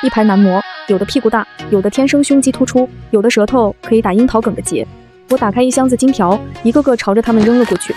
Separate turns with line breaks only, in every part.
一排男模，有的屁股大，有的天生胸肌突出，有的舌頭可以打櫻桃梗的結。我打開一箱子金條，一個個朝着他們扔了過去。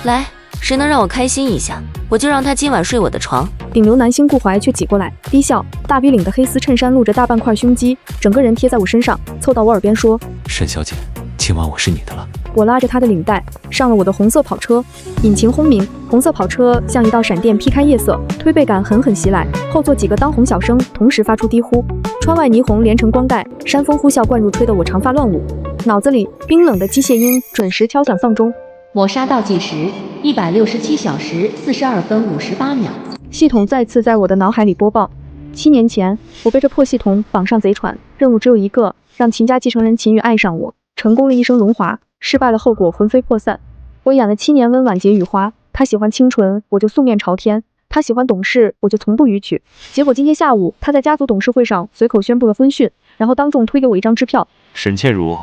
來，誰能讓我開心一下，我就讓他今晚睡我的床。
頂流男星顧懷卻擠過來，低笑，大逼領的黑絲襯衫露着大半塊胸肌，整個人貼在我身上，湊到我耳邊說：“
沈小姐，今晚我是你的了。”
我拉着他的領帶，上了我的紅色跑車，引擎轟鳴，紅色跑車像一道閃電劈開夜色，推背感狠狠襲來，後座幾個當紅小生同時發出低呼，窗外霓虹連成光帶，山風呼啸灌入，吹得我長髮亂舞，腦子裡冰冷的機械音準時敲響喪鐘。
抹殺倒計時167小時42分58秒。
系統再次在我的腦海裡播報：7年前，我被這破系統綁上賊船，任務只有一個，讓秦家繼承人秦羽愛上我，成功了一生榮華，失敗了後果魂飛魄散。我演了7年溫婉潔雨花，他喜歡清純，我就素面朝天；他喜歡懂事，我就從不逾矩。結果今天下午，他在家族董事會上隨口宣布了婚訊，然後當众推給我一張支票。
沈倩如，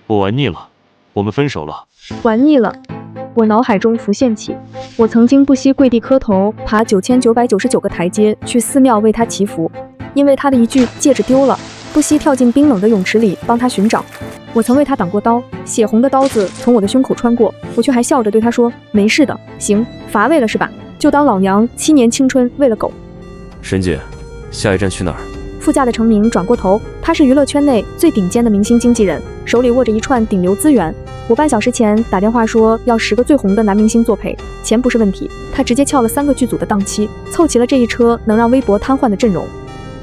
我玩膩了，我們分手了。
玩膩了。我腦海中浮現起，我曾經不惜跪地磕頭，爬9999個台階去寺廟為他祈福，因為他的一句戒指丟了，不惜跳進冰冷的泳池裡幫他尋找。我曾為他擋過刀，血紅的刀子從我的胸口穿過，我卻還笑着對他說：“沒事的，行，乏味了是吧？就當老娘7年青春為了狗。”
沈姐，下一站去哪兒？
副駕的程明轉過頭，他是娛樂圈內最頂尖的明星經紀人，手裡握着一串頂流資源。我半小時前打電話說要10個最紅的男明星作陪，錢不是問題，他直接撬了3個劇組的檔期，湊齊了這一車能讓微博癱瘓的陣容。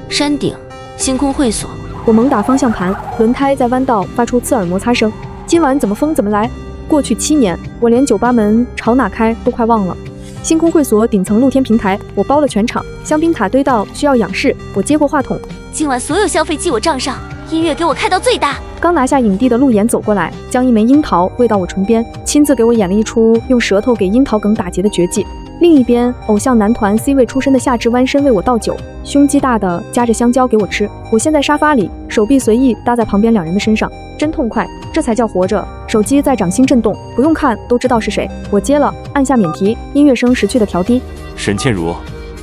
山頂星空會所，
我猛打方向盤，輪胎在彎道發出刺耳摩擦聲。今晚怎麼瘋怎麼來。過去7年，我連酒吧門朝哪開都快忘了。星空會所頂層露天平台，我包了全場，香檳塔堆到需要仰視，我接過話筒。
今晚所有消費記我賬上，音樂給我開到最大。
剛拿下影帝的路演走過來，將一枚櫻桃喂到我唇邊，親自給我演了一出用舌頭給櫻桃梗打結的絕技。另一邊，偶像男團 C 位出身的夏至彎身為我倒酒，胸肌大的夾着香蕉給我吃。我陷在沙發裡，手臂隨意搭在旁邊2人的身上，真痛快，這才叫活着。手機在掌心震動，不用看都知道是誰。我接了，按下免提，音樂聲识趣的調低。
沈倩如，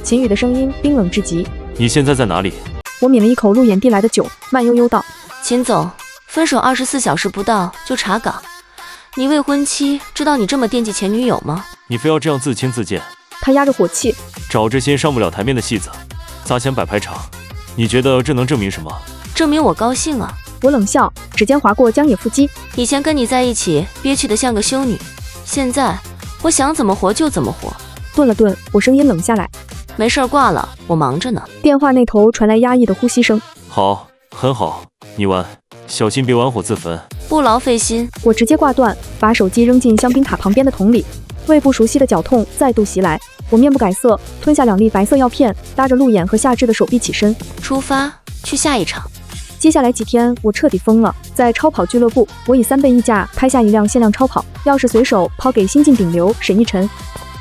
秦羽的聲音冰冷至極。
你現在在哪裡？
我抿了一口路演遞來的酒，慢悠悠道：“
秦總，分手24小時不到就查岗，你未婚妻知道你這麼惦記前女友嗎？
你非要這樣自輕自賤？”
他壓着火氣，
找這些上不了台面的戲子，砸錢擺排場，你覺得這能證明什麼？
證明我高興啊！
我冷笑，指尖劃過江野腹肌。
以前跟你在一起憋屈得像個修女，現在我想怎麼活就怎麼活。
頓了頓，我聲音冷下來：“
沒事兒，掛了，我忙着呢。”
電話那頭傳來壓抑的呼吸聲。
好，很好，你玩，小心別玩火自焚。
不勞費心。
我直接掛斷，把手機扔進香檳塔旁邊的桶裡。胃部熟悉的絞痛再度襲來，我面不改色，吞下2粒白色藥片，搭着路演和夏至的手臂起身，
出發去下一場。
接下来幾天我徹底瘋了，在超跑俱樂部，我以3倍溢價拍下一輛限量超跑，鑰匙隨手拋給新晉頂流沈奕晨。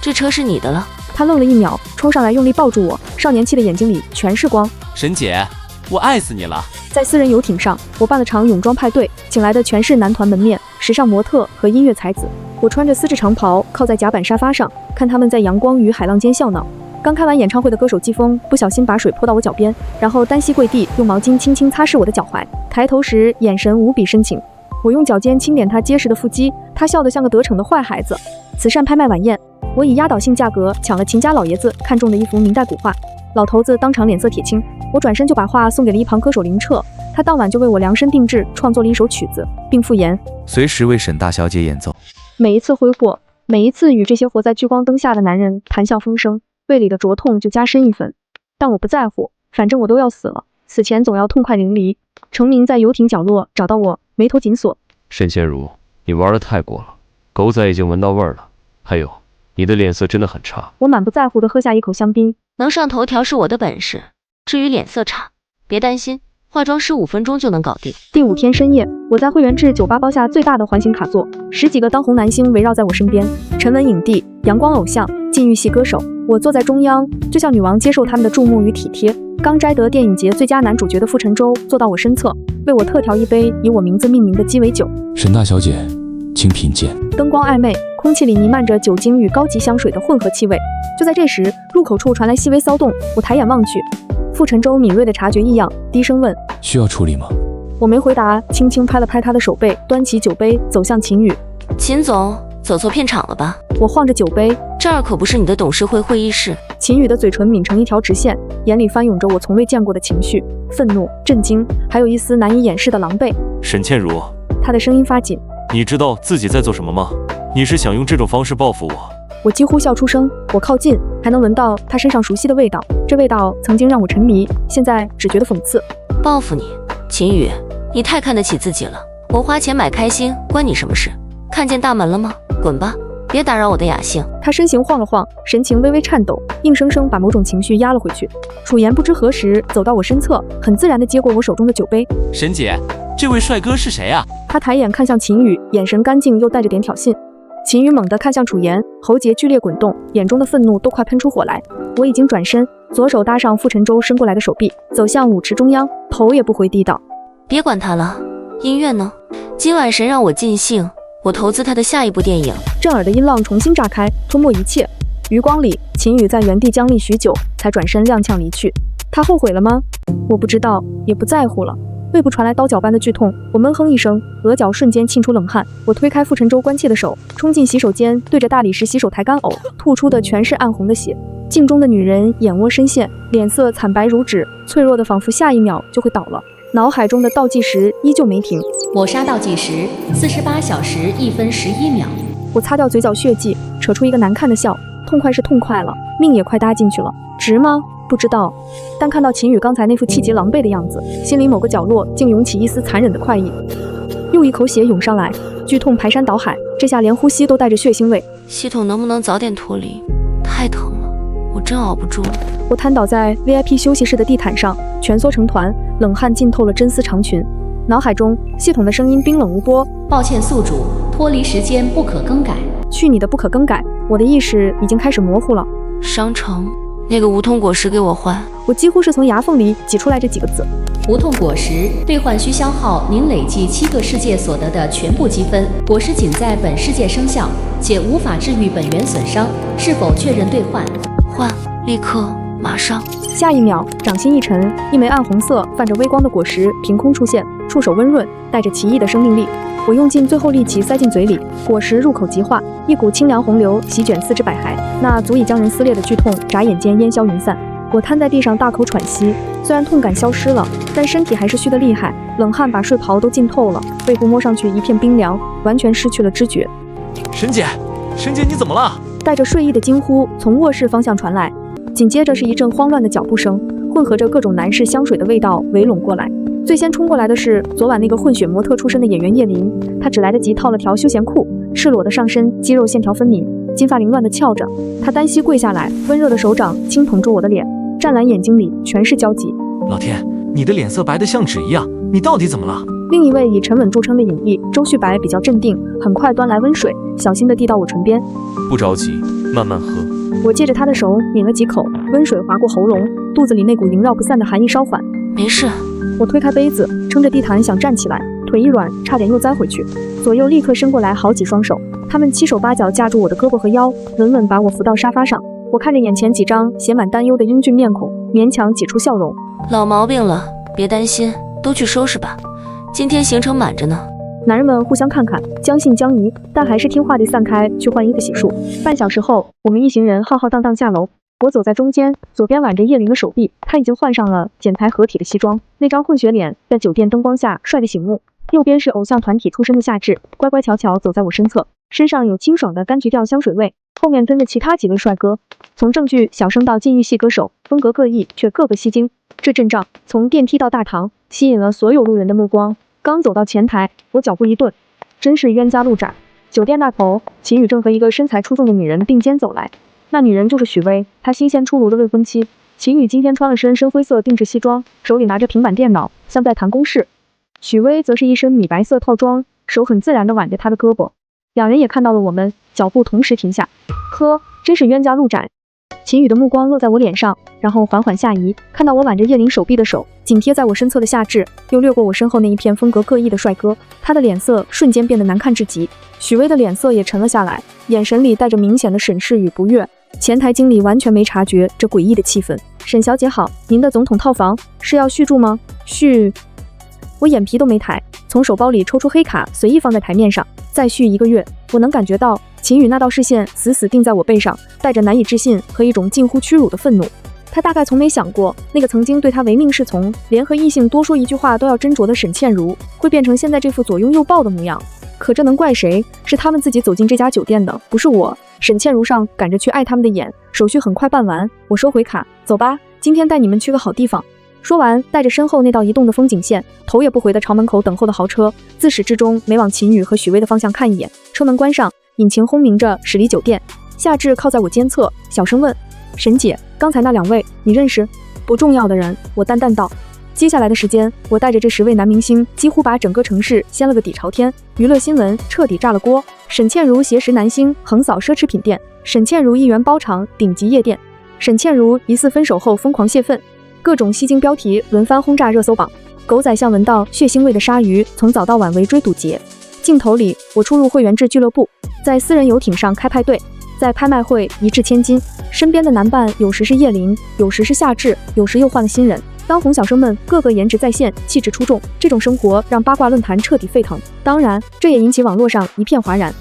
這車是你的了。
他愣了1秒，衝上來用力抱住我，少年氣的眼睛裡全是光。
沈姐，我愛死你了。
在私人遊艇上，我辦了場泳裝派對，請來的全是男团门面、時尚模特和音樂才子。我穿着絲質長袍，靠在甲板沙發上，看他們在陽光與海浪間笑鬧。剛開完演唱會的歌手季風不小心把水潑到我腳邊，然後單膝跪地，用毛巾輕輕擦拭我的腳踝。抬頭時，眼神無比深情。我用腳尖輕點他結實的腹肌，他笑得像個得逞的壞孩子。慈善拍賣晚宴，我以壓倒性價格搶了秦家老爺子看中的一幅明代古畫，老頭子當場臉色鐵青。我轉身就把畫送給了一旁歌手林徹，他當晚就為我量身定制創作了一首曲子，並附言：
隨時為沈大小姐演奏。
每一次揮霍，每一次與這些活在聚光燈下的男人談笑風生，胃裡的灼痛就加深一分。但我不在乎，反正我都要死了，死前總要痛快淋漓。程明在游艇角落找到我，眉頭緊鎖。
沈倩如，你玩得太過了，狗仔已經聞到味兒了。還有，你的臉色真的很差。
我滿不在乎地喝下一口香檳。
能上頭條是我的本事，至於臉色差，別擔心，化妝15分鐘就能搞定。
第5天深夜，我在會員制酒吧包下最大的環形卡座，10幾個當紅男星圍繞在我身邊，沉穩影帝、陽光偶像、禁欲系歌手，我坐在中央，就像女王接受他們的注目與體貼。剛摘得電影節最佳男主角的傅晨舟坐到我身側，為我特調一杯以我名字命名的雞尾酒。
沈大小姐，请品鉴。
燈光曖昧，空氣裡彌漫着酒精與高級香水的混合氣味。就在這時，入口處傳來細微騷動，我抬眼望去，傅晨舟敏銳地察覺異樣，低聲問：“
需要處理嗎？”
我沒回答，輕輕拍了拍他的手背，端起酒杯走向秦宇。
秦總，走錯片場了吧？
我晃着酒杯，
這兒可不是你的董事會會議室。
秦宇的嘴唇抿成一條直線，眼裡翻湧着我從未見過的情緒，憤怒、震驚，還有一絲難以掩飾的狼狽。
沈倩如，
他的聲音發緊，
你知道自己在做什麼嗎？你是想用這種方式報復我？
我幾乎笑出聲，我靠近，還能聞到他身上熟悉的味道，這味道曾經讓我沉迷，現在只覺得諷刺。
報復你，秦宇，你太看得起自己了。我花錢買開心，關你什麼事？看見大門了嗎？滾吧，別打擾我的雅興。他身形晃了晃，神情微微顫抖，硬生生把某種情緒壓了回去。楚言不知何時走到我身側，很自然地接過我手中的酒杯。
沈姐，這位帥哥是誰啊？
他抬眼看向秦宇，眼神乾淨又帶着點挑釁。秦宇猛地看向楚言，喉結劇烈滾動，眼中的憤怒都快噴出火來。我已經轉身，左手搭上傅晨舟伸過來的手臂，走向舞池中央，頭也不回地道：“
別管他了，音樂呢？今晚誰讓我盡興，我投資他的下一部電影。”震耳的音浪重新炸開，吞沒一切。餘光裡，秦宇在原地僵立許久，才轉身踉蹌離去。他後悔了嗎？我不知道，也不在乎了。胃部傳來刀絞般的劇痛，我悶哼一聲，額角瞬間沁出冷汗。我推開傅晨舟關切的手，衝進洗手間，對着大理石洗手台乾嘔，吐出的全是暗紅的血。鏡中的女人眼窩深陷，臉色慘白如紙，脆弱的仿佛下一秒就会倒了。腦海中的倒計時依舊沒停，
抹殺倒計時48小時1分11秒。
我擦掉嘴角血跡，扯出一個難看的笑，痛快是痛快了，命也快搭進去了，值嗎？不知道，但看到秦宇剛才那副氣急狼狽的樣子，心裡某個角落竟湧起一絲殘忍的快意。又一口血湧上來，劇痛排山倒海，這下連呼吸都帶着血腥味。
系統能不能早點脫離？太疼了，我真熬不住了。
我癱倒在 VIP 休息室的地毯上，蜷縮成團，冷汗浸透了真絲長裙。腦海中系統的聲音冰冷無波：“
抱歉宿主，脫離時間不可更改。”
去你的不可更改！我的意識已經開始模糊了。
商城，那個無痛果實給我換。
我幾乎是從牙縫裡擠出來這幾個字。
無痛果實兌換需消耗您累計7個世界所得的全部積分，果實僅在本世界生效，且無法治癒本源損傷。是否確認兌換？
換，立刻，馬上。
下一秒，掌心一沉，一枚暗紅色、泛着微光的果實憑空出現，觸手溫潤，帶着奇異的生命力。我用盡最後力氣塞進嘴裡，果實入口即化，一股清涼洪流席捲四肢百骸，那足以將人撕裂的劇痛眨眼間煙消雲散。我癱在地上大口喘息，雖然痛感消失了，但身體還是虛得厲害，冷汗把睡袍都浸透了，背部摸上去一片冰涼，完全失去了知覺。
沈姐，沈姐你怎麼了？
帶着睡意的驚呼從臥室方向傳來，緊接着是一陣慌亂的腳步聲，混合着各種男士香水的味道圍攏過來。最先衝過來的是昨晚那個混血模特出身的演員葉琳，她只來得及套了條休閒褲，赤裸的上身肌肉線條分明，金髮凌亂地翹着。她單膝跪下來，溫熱的手掌輕捧住我的臉，湛藍眼睛裡全是焦急。
老天，你的臉色白得像紙一樣，你到底怎麼了？
另一位以沉穩著稱的影帝周旭白比較鎮定，很快端來溫水，小心地遞到我唇邊。
不着急，慢慢喝。
我借着他的手抿了幾口，溫水劃過喉嚨，肚子裡那股縈繞不散的寒意稍緩。
沒事。
我推開杯子，撐着地毯想站起來，腿一軟，差點又栽回去。左右立刻伸過來好幾雙手，他們七手八腳架住我的胳膊和腰，穩穩把我扶到沙發上。我看着眼前幾張寫滿擔憂的英俊面孔，勉強擠出笑容。
老毛病了，別擔心，都去收拾吧，今天行程滿着呢。
男人們互相看看，將信將疑，但還是听話地散開去換衣服洗漱。半小時後，我們一行人浩浩蕩蕩下樓。我走在中間，左邊挽着葉琳的手臂，她已經換上了剪裁合體的西裝，那張混血臉在酒店燈光下帥得醒目。右邊是偶像團體出身的夏至，乖乖巧巧走在我身側，身上有清爽的柑橘調香水味，後面跟着其他幾位帥哥，從正劇小生到禁欲系歌手，風格各異卻個個吸睛。這陣仗從電梯到大堂，吸引了所有路人的目光。剛走到前台，我腳步一頓，真是冤家路窄。酒店大頭秦宇正和一個身材出眾的女人並肩走來，那女人就是許巍，她新鮮出爐的未婚妻。秦宇今天穿了身深灰色定制西裝，手裡拿着平板電腦，像在談公事。許巍則是一身米白色套裝，手很自然地挽着她的胳膊。两人也看到了我們，腳步同時停下。呵，真是冤家路窄。秦宇的目光落在我臉上，然後緩緩下移，看到我挽着葉琳手臂的手緊貼在我身側的夏至，又掠過我身後那一片風格各異的帥哥，他的臉色瞬間變得難看至極。許巍的臉色也沉了下來，眼神裡帶着明顯的審視與不悅，前台經理完全沒察覺這詭異的氣氛。沈小姐好，您的總統套房是要續住嗎？續？我眼皮都沒抬，從手包裡抽出黑卡，隨意放在台面上。再續1個月。我能感覺到秦宇那道視線死死定在我背上，帶着難以置信和一種近乎屈辱的憤怒。他大概從沒想過，那個曾經對他唯命是從，連和異性多說一句話都要斟酌的沈倩如，會變成現在這副左擁右抱的模樣。可這能怪誰？是他們自己走進這家酒店的，不是我。沈倩如上趕着去愛他們的眼，手續很快辦完，我收回卡，走吧，今天帶你們去個好地方。說完，帶着身後那道移動的風景線，頭也不回地朝門口等候的豪車，自始至終沒往秦宇和許巍的方向看一眼。車門關上，引擎轟鳴着駛離酒店。夏至靠在我肩側，小聲問：“沈姐，剛才那2位你認識？”不重要的人，我淡淡道。接下來的時間，我帶着這10位男明星，幾乎把整個城市掀了個底朝天。娛樂新聞徹底炸了鍋。沈倩如挟持男星橫掃奢侈品店，沈倩如1元包場頂級夜店，沈倩如疑似分手後瘋狂洩憤，各種吸睛標題輪番轟炸熱搜榜。狗仔像聞到血腥味的鯊魚，從早到晚圍追堵截。鏡頭裡，我出入會員制俱樂部，在私人遊艇上開派對，在拍賣會一擲千金。身邊的男伴有時是葉琳，有時是夏至，有時又換了新人。當紅小生們個個顏值在線，氣質出众，這種生活讓八卦論壇徹底沸騰。當然，這也引起網絡上一片譁然，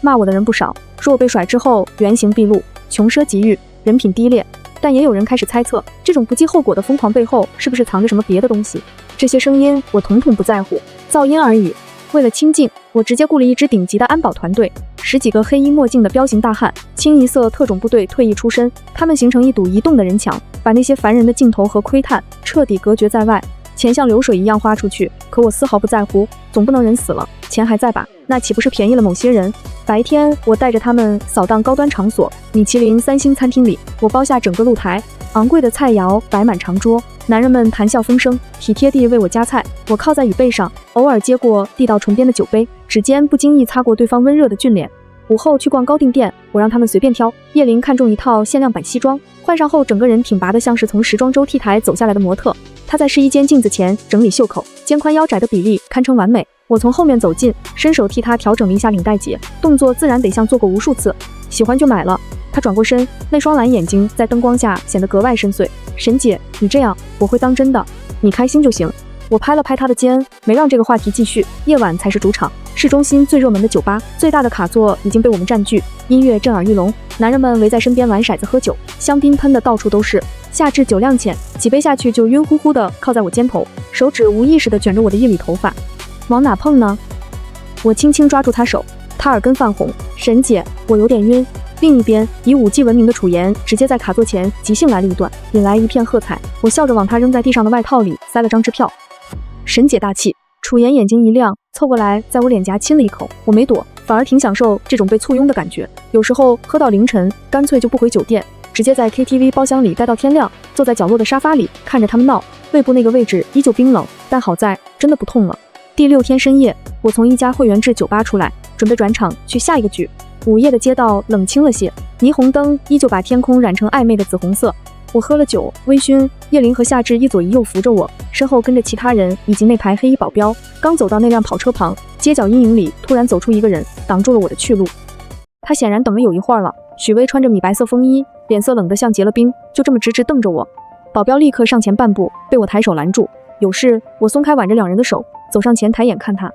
罵我的人不少，說我被甩之後原形畢露，窮奢極欲，人品低劣。但也有人開始猜測，這種不計後果的瘋狂背後是不是藏着什麼別的東西？這些聲音我統統不在乎，噪音而已。為了清靜，我直接雇了一支頂級的安保團隊，10幾個黑衣墨鏡的彪形大漢，清一色特種部隊退役出身，他們形成一堵移動的人牆，把那些煩人的鏡頭和窺探徹底隔絕在外。錢像流水一樣花出去，可我絲毫不在乎，總不能人死了錢還在吧？那豈不是便宜了某些人？白天我帶着他們掃蕩高端場所，米其林3星餐廳裡，我包下整個露台，昂貴的菜肴擺滿長桌，男人們談笑風生，體貼地為我夾菜。我靠在椅背上，偶爾接過遞到唇邊的酒杯，指尖不經意擦過對方溫熱的俊臉。午後去逛高定店，我讓他们隨便挑。葉琳看中一套限量版西裝，換上後整個人挺拔得像是從時裝周 T 台走下來的模特。她在試衣間鏡子前整理袖口，肩寬腰窄的比例堪稱完美。我從後面走近，伸手替她調整了一下領帶結，動作自然得像做過無數次。喜歡就買了。她轉過身，那雙藍眼睛在燈光下顯得格外深邃。沈姐，你這樣我會當真的，你開心就行。我拍了拍她的肩，沒讓這個話題繼續。夜晚才是主場，市中心最熱門的酒吧，最大的卡座已經被我們佔據，音樂震耳欲聾，男人們圍在身邊玩骰子喝酒，香檳噴得到處都是。夏至酒量淺，幾杯下去就暈乎乎的靠在我肩頭，手指無意識地捲着我的一縷頭髮。往哪碰呢？我輕輕抓住他手，他耳根泛紅。沈姐，我有點暈。另一邊，以武技聞名的楚言直接在卡座前即興來了一段，引來一片喝彩。我笑着往他扔在地上的外套裡塞了張支票。沈姐大氣。楚言眼睛一亮，湊過來在我臉頰親了一口。我沒躲，反而挺享受這種被簇擁的感覺。有時候喝到凌晨，乾脆就不回酒店，直接在 KTV 包廂裡待到天亮，坐在角落的沙發裡看着他們鬧。胃部那個位置依舊冰冷，但好在真的不痛了。第6天深夜，我從一家會員制酒吧出來，準備轉場去下一個局。午夜的街道冷清了些，霓虹燈依舊把天空染成曖昧的紫紅色。我喝了酒，微醺。葉琳和夏至一左一右扶着我，身後跟着其他人以及那排黑衣保鏢。剛走到那輛跑車旁，街角陰影裡突然走出一個人，擋住了我的去路。他顯然等了有一會兒了。許巍穿着米白色風衣，臉色冷得像結了冰，就這麼直直瞪着我。保鏢立刻上前半步，被我抬手攔住。有事？我鬆開挽着兩人的手，走上前抬眼看他。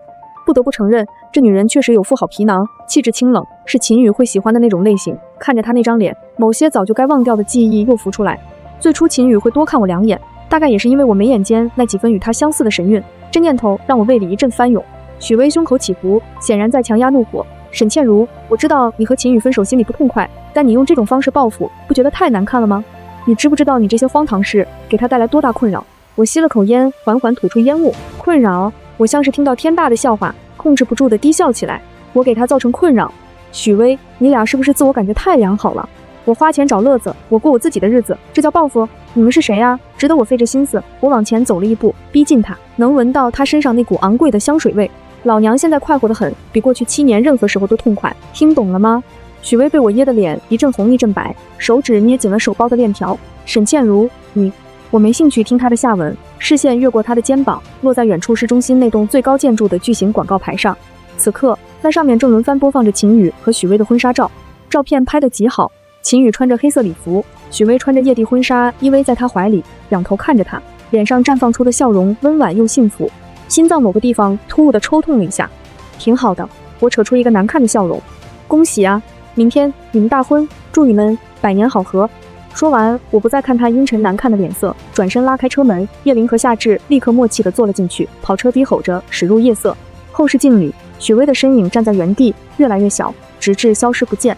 不得不承認，這女人確實有副好皮囊，氣質清冷，是秦宇會喜歡的那種類型。看着她那張臉，某些早就該忘掉的記憶又浮出來。最初秦宇會多看我2眼，大概也是因為我眉眼間那幾分與他相似的神韻。這念頭讓我胃裡一陣翻湧。許巍胸口起伏，顯然在強壓怒火。沈倩如，我知道你和秦宇分手心裡不痛快，但你用這種方式報復，不覺得太難看了嗎？你知不知道你這些荒唐事給他帶來多大困擾？我吸了口煙，緩緩吐出煙霧。困擾？我像是聽到天大的笑話，控制不住的低笑起來。我給他造成困擾？許巍，你倆是不是自我感覺太良好了？我花錢找樂子，我過我自己的日子，這叫報復？你們是誰啊？值得我費這心思？我往前走了一步，逼近他，能聞到他身上那股昂貴的香水味。老娘現在快活得很，比過去7年任何時候都痛快，聽懂了嗎？許巍被我噎得臉一陣紅一陣白，手指捏緊了手包的鏈條。沈倩如，你……我沒興趣聽他的下文，視線越過他的肩膀，落在遠處市中心那棟最高建築的巨型廣告牌上。此刻，那上面正輪番播放着秦宇和許巍的婚紗照，照片拍得極好，秦宇穿着黑色禮服，許巍穿着夜帝婚紗，依偎在他懷裡，仰頭看着他，臉上綻放出的笑容溫婉又幸福。心臟某個地方突兀地抽痛了一下。挺好的，我扯出一個難看的笑容。恭喜啊，明天你們大婚，祝你們百年好合。說完，我不再看他陰沉難看的臉色，轉身拉開車門，葉玲和夏至立刻默契地坐了進去，跑車低吼着駛入夜色。後視鏡裡，許巍的身影站在原地，越來越小，直至消失不見。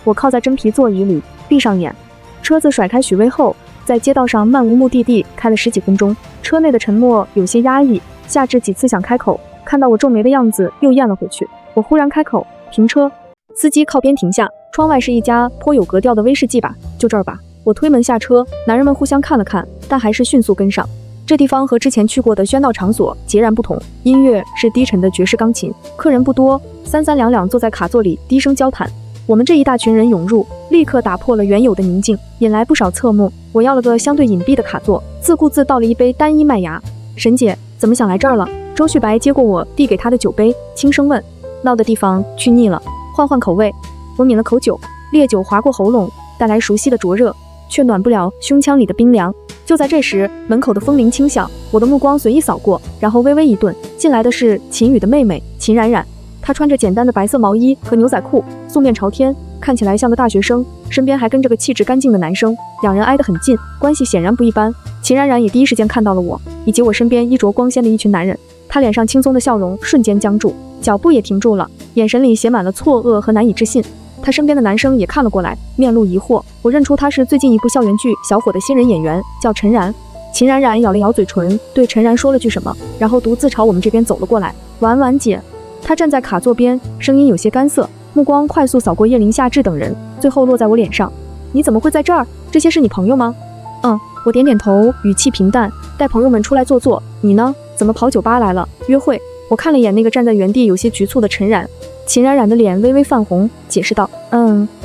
我靠在真皮座椅裡，閉上眼。車子甩開許巍後，在街道上漫無目的地開了10幾分鐘，車內的沉默有些壓抑。夏至幾次想開口，看到我皺眉的樣子，又咽了回去。我忽然開口，停車。司機靠邊停下，窗外是一家頗有格調的威士忌吧，就這兒吧。我推門下車，男人們互相看了看，但還是迅速跟上。這地方和之前去過的喧鬧場所截然不同，音樂是低沉的爵士鋼琴，客人不多，三三兩两坐在卡座裡低聲交談。我們這一大群人湧入，立刻打破了原有的寧靜，引來不少側目。我要了個相對隱蔽的卡座，自顧自倒了一杯單一麥芽。沈姐，怎麼想來這兒了？周旭白接過我遞給他的酒杯，輕聲問。鬧的地方去膩了，換換口味。我抿了口酒，烈酒劃過喉嚨，帶來熟悉的灼熱，卻暖不了胸腔裡的冰涼。就在這時，門口的風鈴輕響，我的目光隨意掃過，然後微微一頓，進來的是秦宇的妹妹秦冉冉。她穿着簡單的白色毛衣和牛仔褲，素面朝天，看起来像個大學生，身邊還跟着個氣質乾淨的男生，兩人挨得很近，關係顯然不一般。秦冉冉也第一時間看到了我，以及我身邊衣着光鮮的一群男人，她臉上輕鬆的笑容瞬間僵住，腳步也停住了，眼神裡寫滿了錯愕和難以置信。他身邊的男生也看了過來，面露疑惑。我認出他是最近一部校園劇小火的新人演員，叫陳然。秦冉冉咬了咬嘴唇，對陳然說了句什麼，然後獨自朝我們這邊走了過來。婉婉姐。他站在卡座邊，聲音有些乾澀，目光快速掃過葉玲、夏至等人，最後落在我臉上。你怎麼會在這兒？這些是你朋友嗎？我點點頭，語氣平淡，帶朋友們出來坐坐。你呢？怎麼跑酒吧來了？約會？我看了眼那個站在原地有些局促的陳然。秦冉冉的臉微微泛紅，解釋道：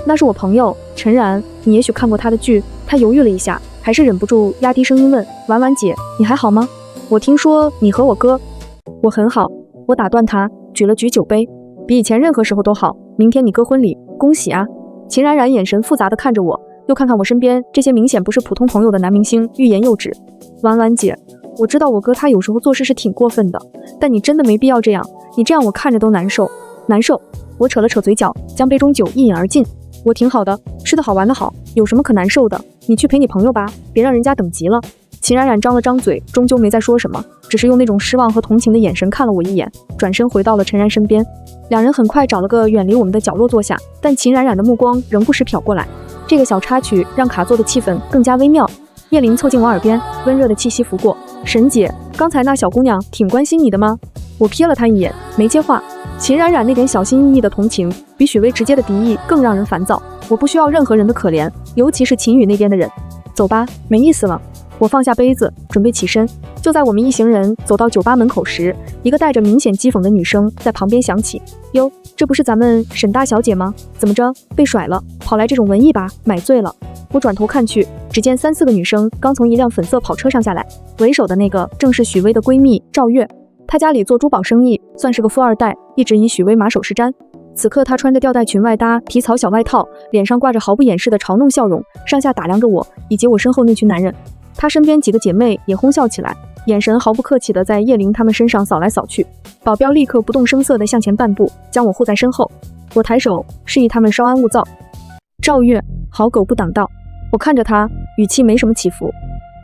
那是我朋友陳然，你也許看過他的劇。他猶豫了一下，還是忍不住壓低聲音問：婉婉姐，你還好嗎？我聽說你和我哥。我很好。我打斷他，舉了舉酒杯，比以前任何時候都好。明天你哥婚禮，恭喜啊！秦冉冉眼神複雜地看着我，又看看我身邊這些明顯不是普通朋友的男明星，欲言又止。婉婉姐，我知道我哥他有时候做事是挺過分的，但你真的沒必要這樣，你這樣我看着都難受。難受？我扯了扯嘴角，將杯中酒一飲而盡。我挺好的，吃得好玩得好，有什麼可難受的？你去陪你朋友吧，別讓人家等急了。秦冉冉張了張嘴，終究沒再說什麼，只是用那種失望和同情的眼神看了我一眼，轉身回到了陳然身邊。兩人很快找了個遠離我們的角落坐下，但秦冉冉的目光仍不時瞟過來。這個小插曲讓卡座的氣氛更加微妙。葉玲湊近我耳邊，溫熱的氣息拂過。沈姐，剛才那小姑娘挺關心你的嗎？我瞥了她一眼，沒接話。秦冉冉那點小心翼翼的同情，比許巍直接的敵意更讓人煩躁。我不需要任何人的可憐，尤其是秦宇那邊的人。走吧，沒意思了。我放下杯子，準備起身。就在我們一行人走到酒吧門口時，一個帶着明顯譏諷的女聲在旁邊響起：“喲，這不是咱們沈大小姐嗎？怎麼着，被甩了，跑來這種文藝吧，買醉了。”我轉頭看去，只見3、4個女生剛從一輛粉色跑車上下來，為首的那個正是許巍的閨蜜趙月。她家裡做珠寶生意，算是個富二代，一直以許巍馬首是瞻。此刻她穿着吊帶裙外搭皮草小外套，臉上掛着毫不掩飾的嘲弄笑容，上下打量着我以及我身後那群男人。她身邊幾個姐妹也哄笑起來，眼神毫不客氣地在葉玲他們身上掃來掃去。保鏢立刻不動聲色地向前半步，將我護在身後。我抬手示意他們稍安勿躁。趙月，好狗不擋道。我看着她，語氣沒什麼起伏。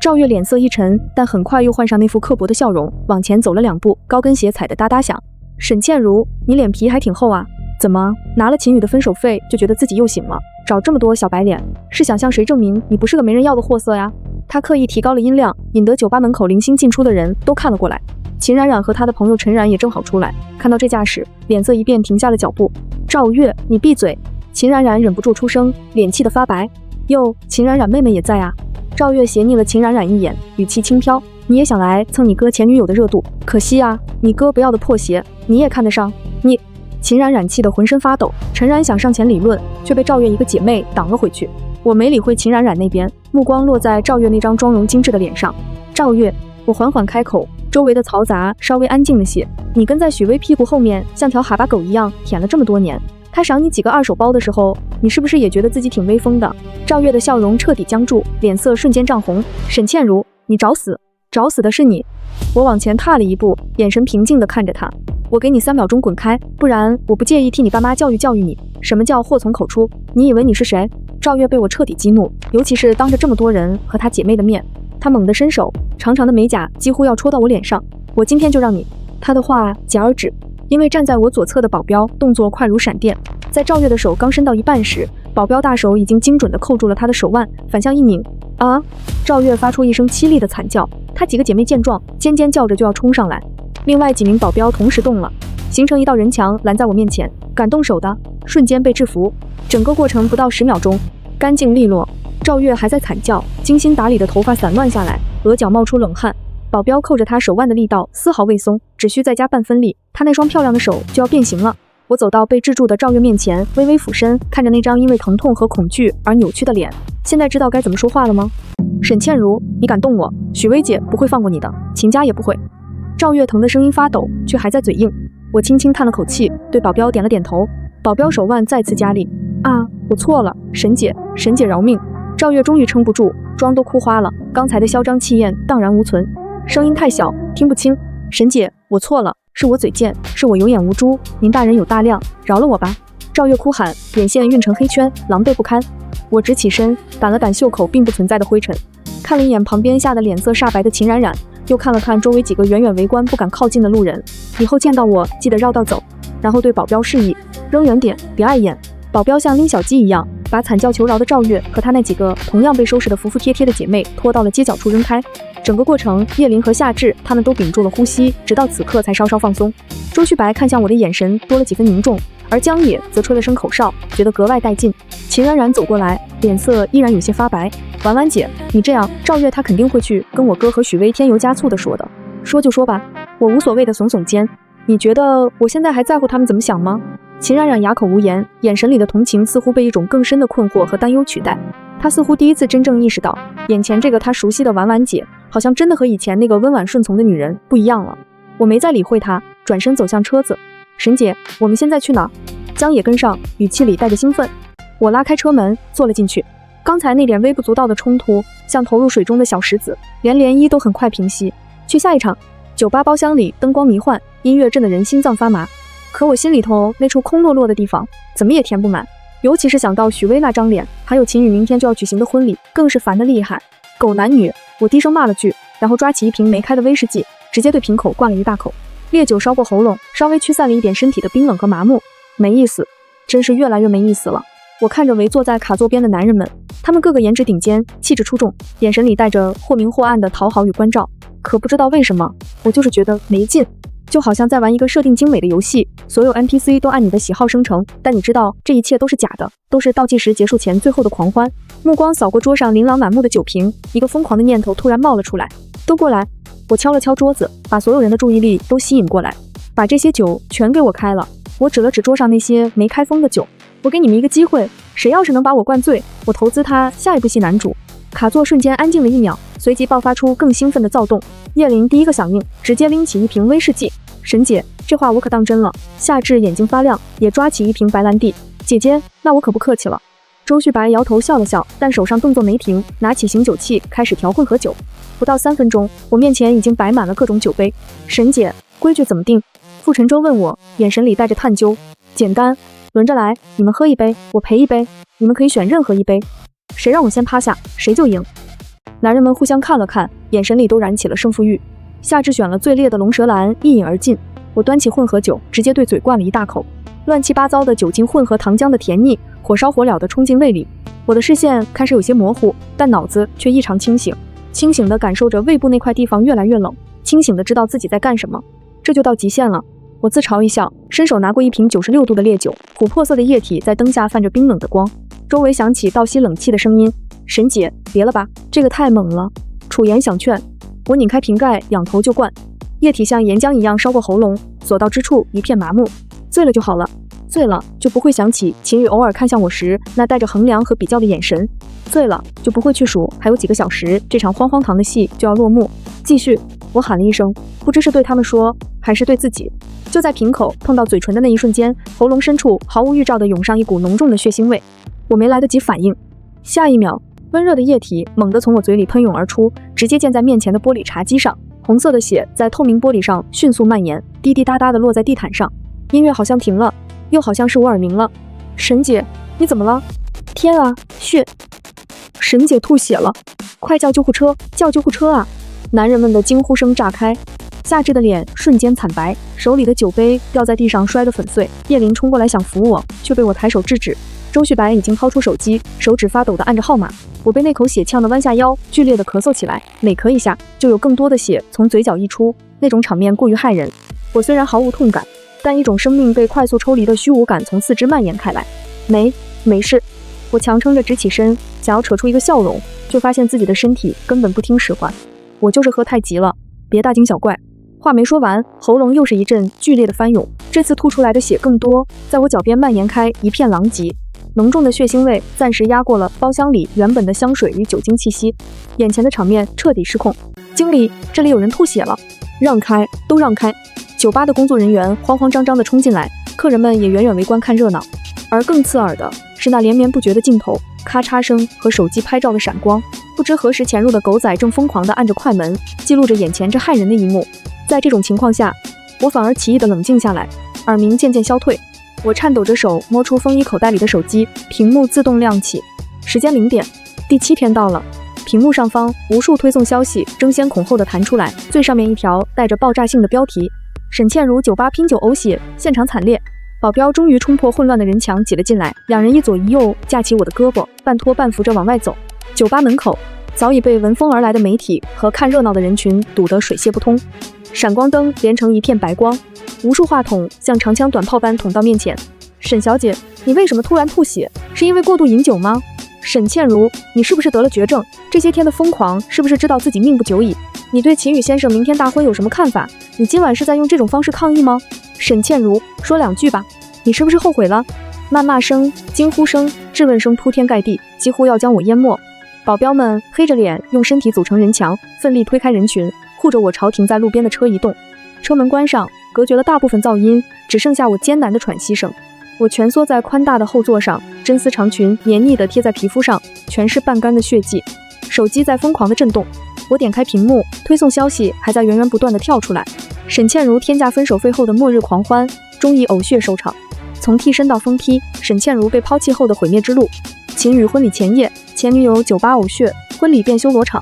趙月臉色一沉，但很快又換上那副刻薄的笑容，往前走了2步，高跟鞋踩得噠噠響。沈倩如，你臉皮還挺厚啊，怎麼拿了秦宇的分手費就覺得自己又醒了？找這麼多小白臉，是想向誰證明你不是個沒人要的貨色呀？他刻意提高了音量，引得酒吧門口零星進出的人都看了過來。秦冉冉和他的朋友陳然也正好出来，看到這架勢，臉色一變，停下了腳步。趙月，你閉嘴！秦冉冉忍不住出聲，臉氣得發白。喲，秦冉冉妹妹也在啊。趙月斜睨了秦冉冉一眼，語氣輕佻：你也想來蹭你哥前女友的熱度，可惜啊，你哥不要的破鞋，你也看得上？你……秦冉冉氣得渾身發抖，陳然想上前理論，卻被趙月一個姐妹擋了回去。我沒理會秦冉冉那邊，目光落在趙月那張妝容精緻的臉上。趙月，我緩緩開口，周圍的嘈雜稍微安靜了些。你跟在許巍屁股後面像條哈巴狗一樣舔了這麼多年，他賞你幾個二手包的時候，你是不是也覺得自己挺威風的？趙月的笑容徹底僵住，臉色瞬間漲紅。沈倩如，你找死！找死的是你！我往前踏了一步，眼神平靜地看着他。我給你3秒鐘滾開，不然我不介意替你爸媽教育教育你。什麼叫禍從口出？你以為你是誰？趙月被我徹底激怒，尤其是當着這麼多人和他姐妹的面，他猛地伸手，長長的美甲幾乎要戳到我臉上。我今天就讓你……他的話戛而止，因為站在我左側的保鏢動作快如閃電，在趙月的手剛伸到一半時，保鏢大手已經精準地扣住了他的手腕，反向一擰。啊！趙月發出一聲凄厲的慘叫，她幾個姐妹見狀，尖尖叫着就要衝上來。另外幾名保鏢同時動了，形成一道人牆攔在我面前，敢動手的瞬間被制服。整個過程不到10秒鐘，乾淨利落。趙月還在慘叫，精心打理的頭髮散亂下來，額角冒出冷汗。保鏢扣着她手腕的力道絲毫未鬆，只需再加半分力，她那雙漂亮的手就要變形了。我走到被制住的趙月面前，微微俯身，看着那張因為疼痛和恐懼而扭曲的臉。現在知道該怎麼說話了嗎？沈倩如，你敢動我，許薇姐不會放過你的，秦家也不会。趙月疼的聲音發抖，卻還在嘴硬。我輕輕嘆了口氣，對保鏢點了點頭。保鏢手腕再次加力。啊，我錯了，沈姐，沈姐饒命！趙月終於撐不住，妝都哭花了，剛才的囂張氣焰蕩然無存，聲音太小，聽不清。沈姐，我錯了，是我嘴賤，是我有眼無珠，您大人有大量，饒了我吧！趙月哭喊，眼線暈成黑圈，狼狽不堪。我直起身，掸了掸袖口並不存在的灰塵，看了一眼旁邊嚇得臉色煞白的秦冉冉，又看了看周圍幾個遠遠圍觀不敢靠近的路人。以後見到我記得繞道走，然後對保鏢示意扔遠點，別礙眼。保鏢像拎小雞一樣，把慘叫求饒的趙月和他那幾個同樣被收拾得服服帖帖的姐妹拖到了街角處扔開。整個過程，葉琳和夏至他們都屏住了呼吸，直到此刻才稍稍放鬆。周旭白看向我的眼神多了幾分凝重，而江野則吹了聲口哨，覺得格外带勁。秦冉冉走過來，臉色依然有些發白。婉婉姐，你這樣，趙月他肯定會去跟我哥和許巍添油加醋的說的。說就說吧，我無所謂的聳聳肩。你覺得我現在還在乎他們怎麼想嗎？秦冉冉啞口無言，眼神裡的同情似乎被一種更深的困惑和擔憂取代。她似乎第一次真正意識到，眼前這個她熟悉的婉婉姐，好像真的和以前那個溫婉順從的女人不一樣了。我沒再理會她，轉身走向車子。沈姐，我們現在去哪？江野跟上，語氣裡帶着興奮。我拉開車門，坐了進去。剛才那點微不足道的衝突，像投入水中的小石子，連漣漪都很快平息。去下一場。酒吧包廂裡燈光迷幻，音樂震得人心臟發麻。可我心裡頭那處空落落的地方，怎麼也填不滿。尤其是想到許巍那張臉，還有秦宇明天就要舉行的婚禮，更是煩得厲害。狗男女！我低聲罵了句，然后抓起一瓶沒開的威士忌，直接對瓶口灌了一大口。烈酒燒過喉嚨，稍微驅散了一點身體的冰冷和麻木。沒意思，真是越來越沒意思了。我看着圍坐在卡座邊的男人們，他們個個顏值頂尖，氣質出眾，眼神裡帶着或明或暗的討好與關照。可不知道為什麼，我就是覺得沒勁。就好像在玩一個設定精美的遊戲，所有 NPC 都按你的喜好生成，但你知道這一切都是假的，都是倒計時結束前最後的狂歡。目光掃過桌上琳琅滿目的酒瓶，一個瘋狂的念頭突然冒了出來。都過來！我敲了敲桌子，把所有人的注意力都吸引過來，把這些酒全給我開了。我指了指桌上那些沒開封的酒，我給你們一個機會，誰要是能把我灌醉，我投資他下一部戲男主。卡座瞬間安靜了1秒，隨即爆發出更興奮的躁動。葉琳第一個響應，直接拎起一瓶威士忌。沈姐，這話我可當真了。夏至眼睛發亮，也抓起一瓶白蘭地。姐姐，那我可不客氣了。周旭白搖頭笑了笑，但手上動作沒停，拿起醒酒器開始調混合酒。不到3分鐘，我面前已經擺滿了各種酒杯。沈姐，規矩怎麼定？傅晨舟問我，眼神裡帶着探究。簡單，輪着來，你們喝一杯，我陪一杯，你們可以選任何一杯。誰讓我先趴下，誰就贏。男人們互相看了看，眼神裡都燃起了勝負欲。夏至選了最烈的龍舌蘭，一飲而盡。我端起混合酒，直接對嘴灌了一大口。亂七八糟的酒精混合糖漿的甜膩，火燒火燎地衝進胃裡。我的視線開始有些模糊，但腦子卻異常清醒。清醒地感受着胃部那塊地方越來越冷，清醒地知道自己在幹什麼。這就到極限了。我自嘲一笑，伸手拿過一瓶96度的烈酒，琥珀色的液體在燈下泛着冰冷的光。周圍響起倒吸冷氣的聲音。沈姐，別了吧，這個太猛了。楚言想勸。我擰開瓶蓋，仰頭就灌，液體像岩漿一樣燒過喉嚨，所到之處一片麻木。醉了就好了，醉了就不會想起秦宇偶爾看向我時那帶着衡量和比較的眼神，醉了就不會去數還有幾個小時這場荒荒唐的戲就要落幕。繼續，我喊了一聲，不知是對他們說還是對自己。就在瓶口碰到嘴唇的那一瞬間，喉嚨深處毫無預兆地湧上一股濃重的血腥味。我沒來得及反應，下一秒，溫熱的液體猛地從我嘴裡噴湧而出，直接濺在面前的玻璃茶几上。紅色的血在透明玻璃上迅速蔓延，滴滴答答地落在地毯上。音樂好像停了，又好像是我耳鳴了。沈姐，你怎麼了？天啊，血！沈姐吐血了，快叫救護車！叫救護車啊！男人們的驚呼聲炸開，夏至的臉瞬間慘白，手裡的酒杯掉在地上摔得粉碎。葉林衝過來想扶我，卻被我抬手制止。周旭白已經掏出手機，手指發抖地按着號碼。我被那口血嗆得彎下腰，劇烈地咳嗽起來，每咳一下就有更多的血從嘴角溢出，那種場面過於駭人。我雖然毫無痛感，但一種生命被快速抽離的虛無感從四肢蔓延開來。沒事，我強撐着直起身，想要扯出一個笑容，就發現自己的身體根本不聽使喚。我就是喝太急了，別大驚小怪。話沒說完，喉嚨又是一陣劇烈的翻湧，這次吐出來的血更多，在我腳邊蔓延開一片狼藉。濃重的血腥味暫時壓過了包廂裡原本的香水與酒精氣息，眼前的場面徹底失控。經理，這裡有人吐血了，讓開，都讓開！酒吧的工作人員慌慌張張地衝進來，客人們也遠遠圍觀看熱鬧。而更刺耳的是那連綿不絕的鏡頭、咔嚓聲和手機拍照的閃光。不知何時潛入的狗仔正瘋狂地按着快門，記錄着眼前這駭人的一幕。在這種情況下，我反而奇異地冷靜下來，耳鳴漸漸消退。我顫抖着手摸出風衣口袋裡的手機，屏幕自動亮起。時間0點，第7天到了。屏幕上方無數推送消息爭先恐後地彈出來，最上面一條帶着爆炸性的標題：沈倩如酒吧拼酒嘔血，現場慘烈。保鏢終於衝破混亂的人牆擠了進來，兩人一左一右架起我的胳膊，半拖半扶着往外走。酒吧門口早已被聞風而來的媒體和看熱鬧的人群堵得水泄不通，閃光燈連成一片白光，無數話筒像長槍短炮般捅到面前。沈小姐，你為什麼突然吐血？是因為過度飲酒嗎？沈倩如，你是不是得了絕症？這些天的瘋狂，是不是知道自己命不久矣？你對秦宇先生明天大婚有什麼看法？你今晚是在用這種方式抗議嗎？沈倩如，說兩句吧，你是不是後悔了？謾罵聲、驚呼聲、質問聲鋪天蓋地，幾乎要將我淹沒。保鏢們黑着臉，用身體組成人牆，奮力推開人群，護着我朝停在路邊的車移動。車門關上，隔絕了大部分噪音，只剩下我艱難的喘息聲。我蜷縮在寬大的後座上，真絲長裙黏膩地貼在皮膚上，全是半乾的血跡。手機在瘋狂地震動，我點開屏幕，推送消息還在源源不斷地跳出來。沈倩如天價分手費後的末日狂歡，終以嘔血收場。從替身到瘋批，沈倩如被拋棄後的毀滅之路。秦宇婚禮前夜，前女友酒吧嘔血，婚禮變修羅場，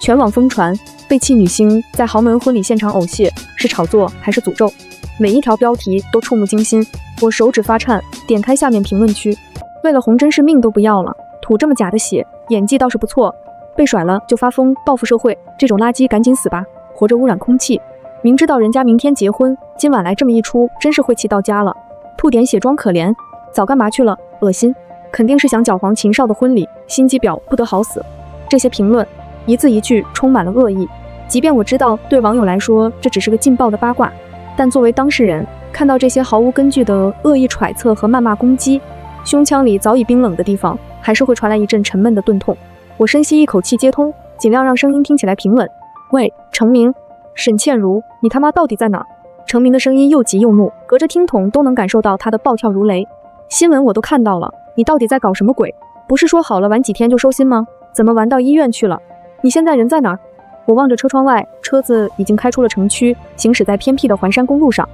全網瘋傳被棄女星在豪門婚禮現場嘔血，是炒作還是詛咒？每一條標題都觸目驚心，我手指發顫，點開下面評論區。為了紅真是命都不要了，吐這麼假的血，演技倒是不錯，被甩了就發瘋報復社會，這種垃圾趕緊死吧，活着污染空氣。明知道人家明天結婚，今晚來這麼一出，真是晦氣到家了。吐點血裝可憐，早幹嘛去了？惡心，肯定是想攪黃秦少的婚禮，心機婊不得好死。這些評論一字一句充滿了惡意，即便我知道對網友來說這只是個勁爆的八卦，但作為當事人，看到這些毫無根據的惡意揣測和謾罵攻擊，胸腔裡早已冰冷的地方還是會傳來一陣沉悶的鈍痛。我深吸一口氣接通，盡量讓聲音聽起來平穩。喂，程明，沈倩如，你他媽到底在哪？程明的聲音又急又怒，隔着听筒都能感受到他的暴跳如雷。新聞我都看到了，你到底在搞什麼鬼？不是說好了玩幾天就收心嗎？怎麼玩到醫院去了？你現在人在哪兒？我望着車窗外，車子已經開出了城區，行駛在偏僻的環山公路上。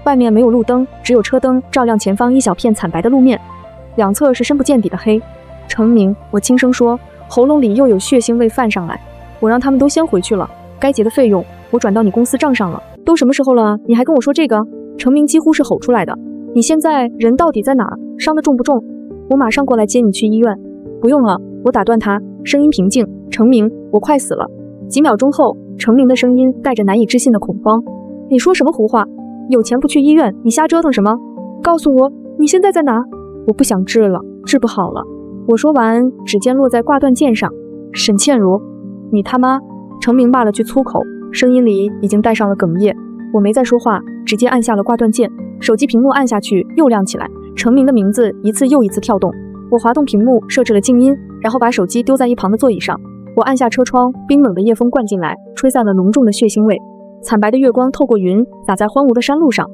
外面沒有路燈，只有車燈照亮前方一小片慘白的路面，兩側是深不見底的黑。程明，我輕聲說，喉嚨裡又有血腥味泛上來。我讓他們都先回去了，該結的費用我轉到你公司賬上了。都什麼時候了，你還跟我說這個？程明幾乎是吼出來的。你現在人到底在哪兒？傷得重不重？我馬上過來接你去醫院。不用了，我打斷他，聲音平靜。程明，我快死了。幾秒鐘後，程明的声音帶着難以置信的恐慌。你說什麼胡話？有錢不去醫院，你瞎折騰什麼？告訴我，你現在在哪？我不想治了，治不好了。我說完，指尖落在掛斷鍵上。沈倩如，你他媽！程明罵了句粗口，聲音裡已經帶上了哽咽。我沒再說話，直接按下了掛斷鍵。手機屏幕按下去又亮起來，程明的名字一次又一次跳動。我滑动屏幕設置了靜音，然後把手機丟在一旁的座椅上。我按下車窗，冰冷的夜風灌進來，吹散了濃重的血腥味。慘白的月光透過雲，灑在荒蕪的山路上。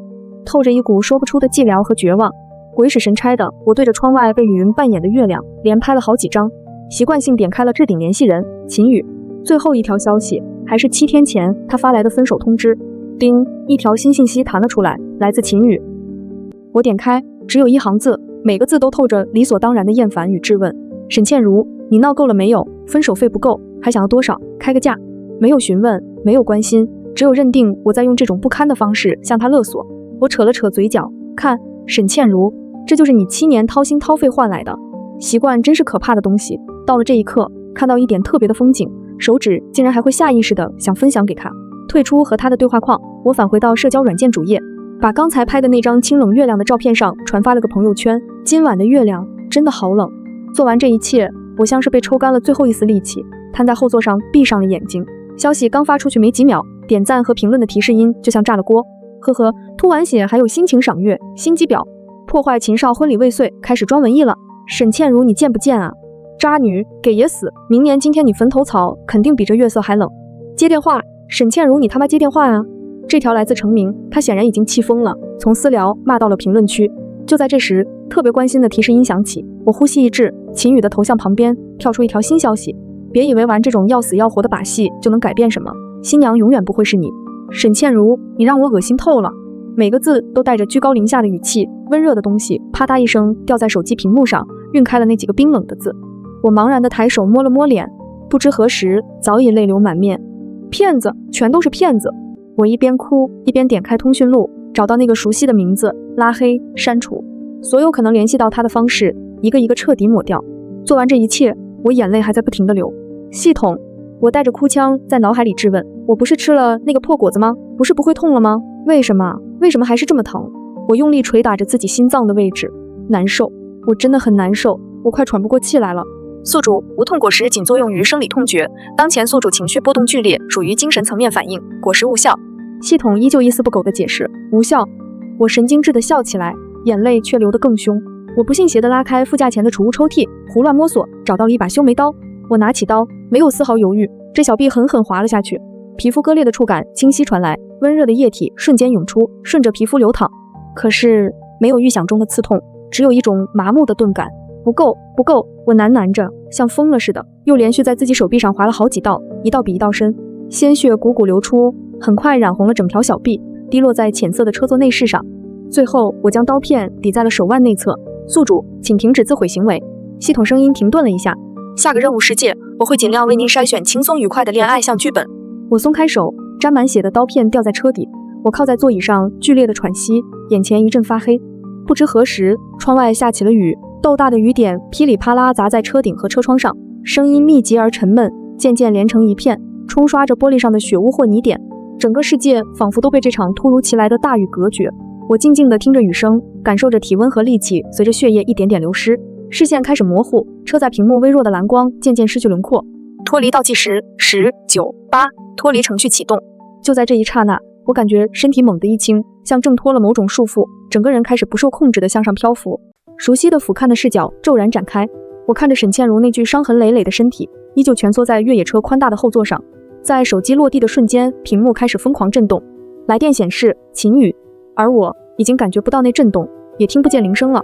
透着一股說不出的寂寥和絕望。鬼使神差的，我对着窗外被雨雲扮演的月亮連拍了好幾張，習慣性點開了置頂聯繫人秦宇。最後一條消息還是7天前他發來的分手通知。叮，一條新信息彈了出來，來自秦宇。我點開，只有1行字，每個字都透着理所當然的厭煩與質問。沈倩如，你鬧夠了沒有？分手費不夠，還想要多少？開個價。沒有詢問，沒有關心，只有認定我在用這種不堪的方式向他勒索。我扯了扯嘴角，看，沈倩如，這就是你7年掏心掏肺換來的。習慣真是可怕的東西，到了這一刻，看到一點特別的風景，手指竟然還會下意識的想分享給他。退出和他的對話框，我返回到社交軟件主頁，把剛才拍的那張清冷月亮的照片上傳發了個朋友圈。今晚的月亮真的好冷。做完這一切，我像是被抽乾了最後一絲力氣，癱在後座上閉上了眼睛。消息剛發出去沒幾秒，點讚和評論的提示音就像炸了鍋。呵呵，吐完血還有心情賞月，心機婊，破壞秦少婚禮未遂，開始裝文藝了。沈倩如，你賤不賤啊？渣女，給爺死！明年今天你墳頭草肯定比這月色還冷。接電話。沈倩如，你他媽接電話啊！這條來自程明，他顯然已經氣瘋了，從私聊罵到了評論區。就在這時，特別關心的提示音響起，我呼吸一滯，秦宇的頭像旁邊跳出一條新消息：別以為玩這種要死要活的把戲就能改變什麼，新娘永遠不會是你。沈倩如，你讓我惡心透了。每個字都帶着居高臨下的語氣，溫熱的東西啪嗒一聲掉在手機屏幕上，暈開了那幾個冰冷的字。我茫然的抬手摸了摸臉，不知何時早已淚流滿面。騙子，全都是騙子！我一邊哭一邊點開通訊錄，找到那個熟悉的名字，拉黑刪除，所有可能聯繫到他的方式一個一個徹底抹掉。做完這一切，我眼淚還在不停地流。系統，我帶着哭腔在腦海裡質問，我不是吃了那個破果子嗎？不是不會痛了嗎？為什麼還是這麼疼？我用力捶打着自己心臟的位置，難受，我真的很難受，我快喘不過氣來了。宿主，无痛果實僅作用於生理痛覺，當前宿主情緒波動劇烈，屬於精神層面反應，果實無效。系統依舊一絲不苟地解釋，無效。我神經質地笑起來，眼淚卻流得更兇。我不信邪地拉開副駕前的儲物抽屜，胡亂摸索，找到了一把修眉刀。我拿起刀，沒有絲毫猶豫，這小臂狠狠劃了下去，皮膚割裂的觸感清晰傳來，溫熱的液體瞬間湧出，順着皮膚流淌。可是沒有預想中的刺痛，只有一種麻木的鈍感。不夠，不夠！我喃喃着，像瘋了似的，又連續在自己手臂上劃了好幾道，一道比一道深，鮮血汩汩流出，很快染紅了整條小臂，滴落在淺色的車座內飾上。最後，我將刀片抵在了手腕內側。宿主，請停止自毀行為。系統聲音停頓了一下。下個任務世界，我會盡量為您篩選輕鬆愉快的戀愛向劇本。我鬆開手，沾滿血的刀片掉在車底。我靠在座椅上，劇烈的喘息，眼前一陣發黑。不知何時，窗外下起了雨。豆大的雨點噼里啪啦砸在車頂和車窗上，聲音密集而沉悶，漸漸連成一片，沖刷着玻璃上的血污或泥點。整個世界仿佛都被這場突如其來的大雨隔絕。我靜靜地聽着雨聲，感受着體溫和力氣隨着血液一點點流失，視線開始模糊，車載屏幕微弱的藍光漸漸失去輪廓。脫離倒計時，10、9、8，脫離程序啟動。就在這一剎那，我感覺身體猛地一輕，像掙脫了某種束縛，整個人開始不受控制地向上漂浮。熟悉的俯瞰的視角驟然展開，我看着沈倩如那具傷痕累累的身體，依舊蜷縮在越野車寬大的後座上。在手機落地的瞬間，屏幕開始瘋狂震動，來電顯示秦宇，而我已經感覺不到那震動，也聽不見鈴聲了。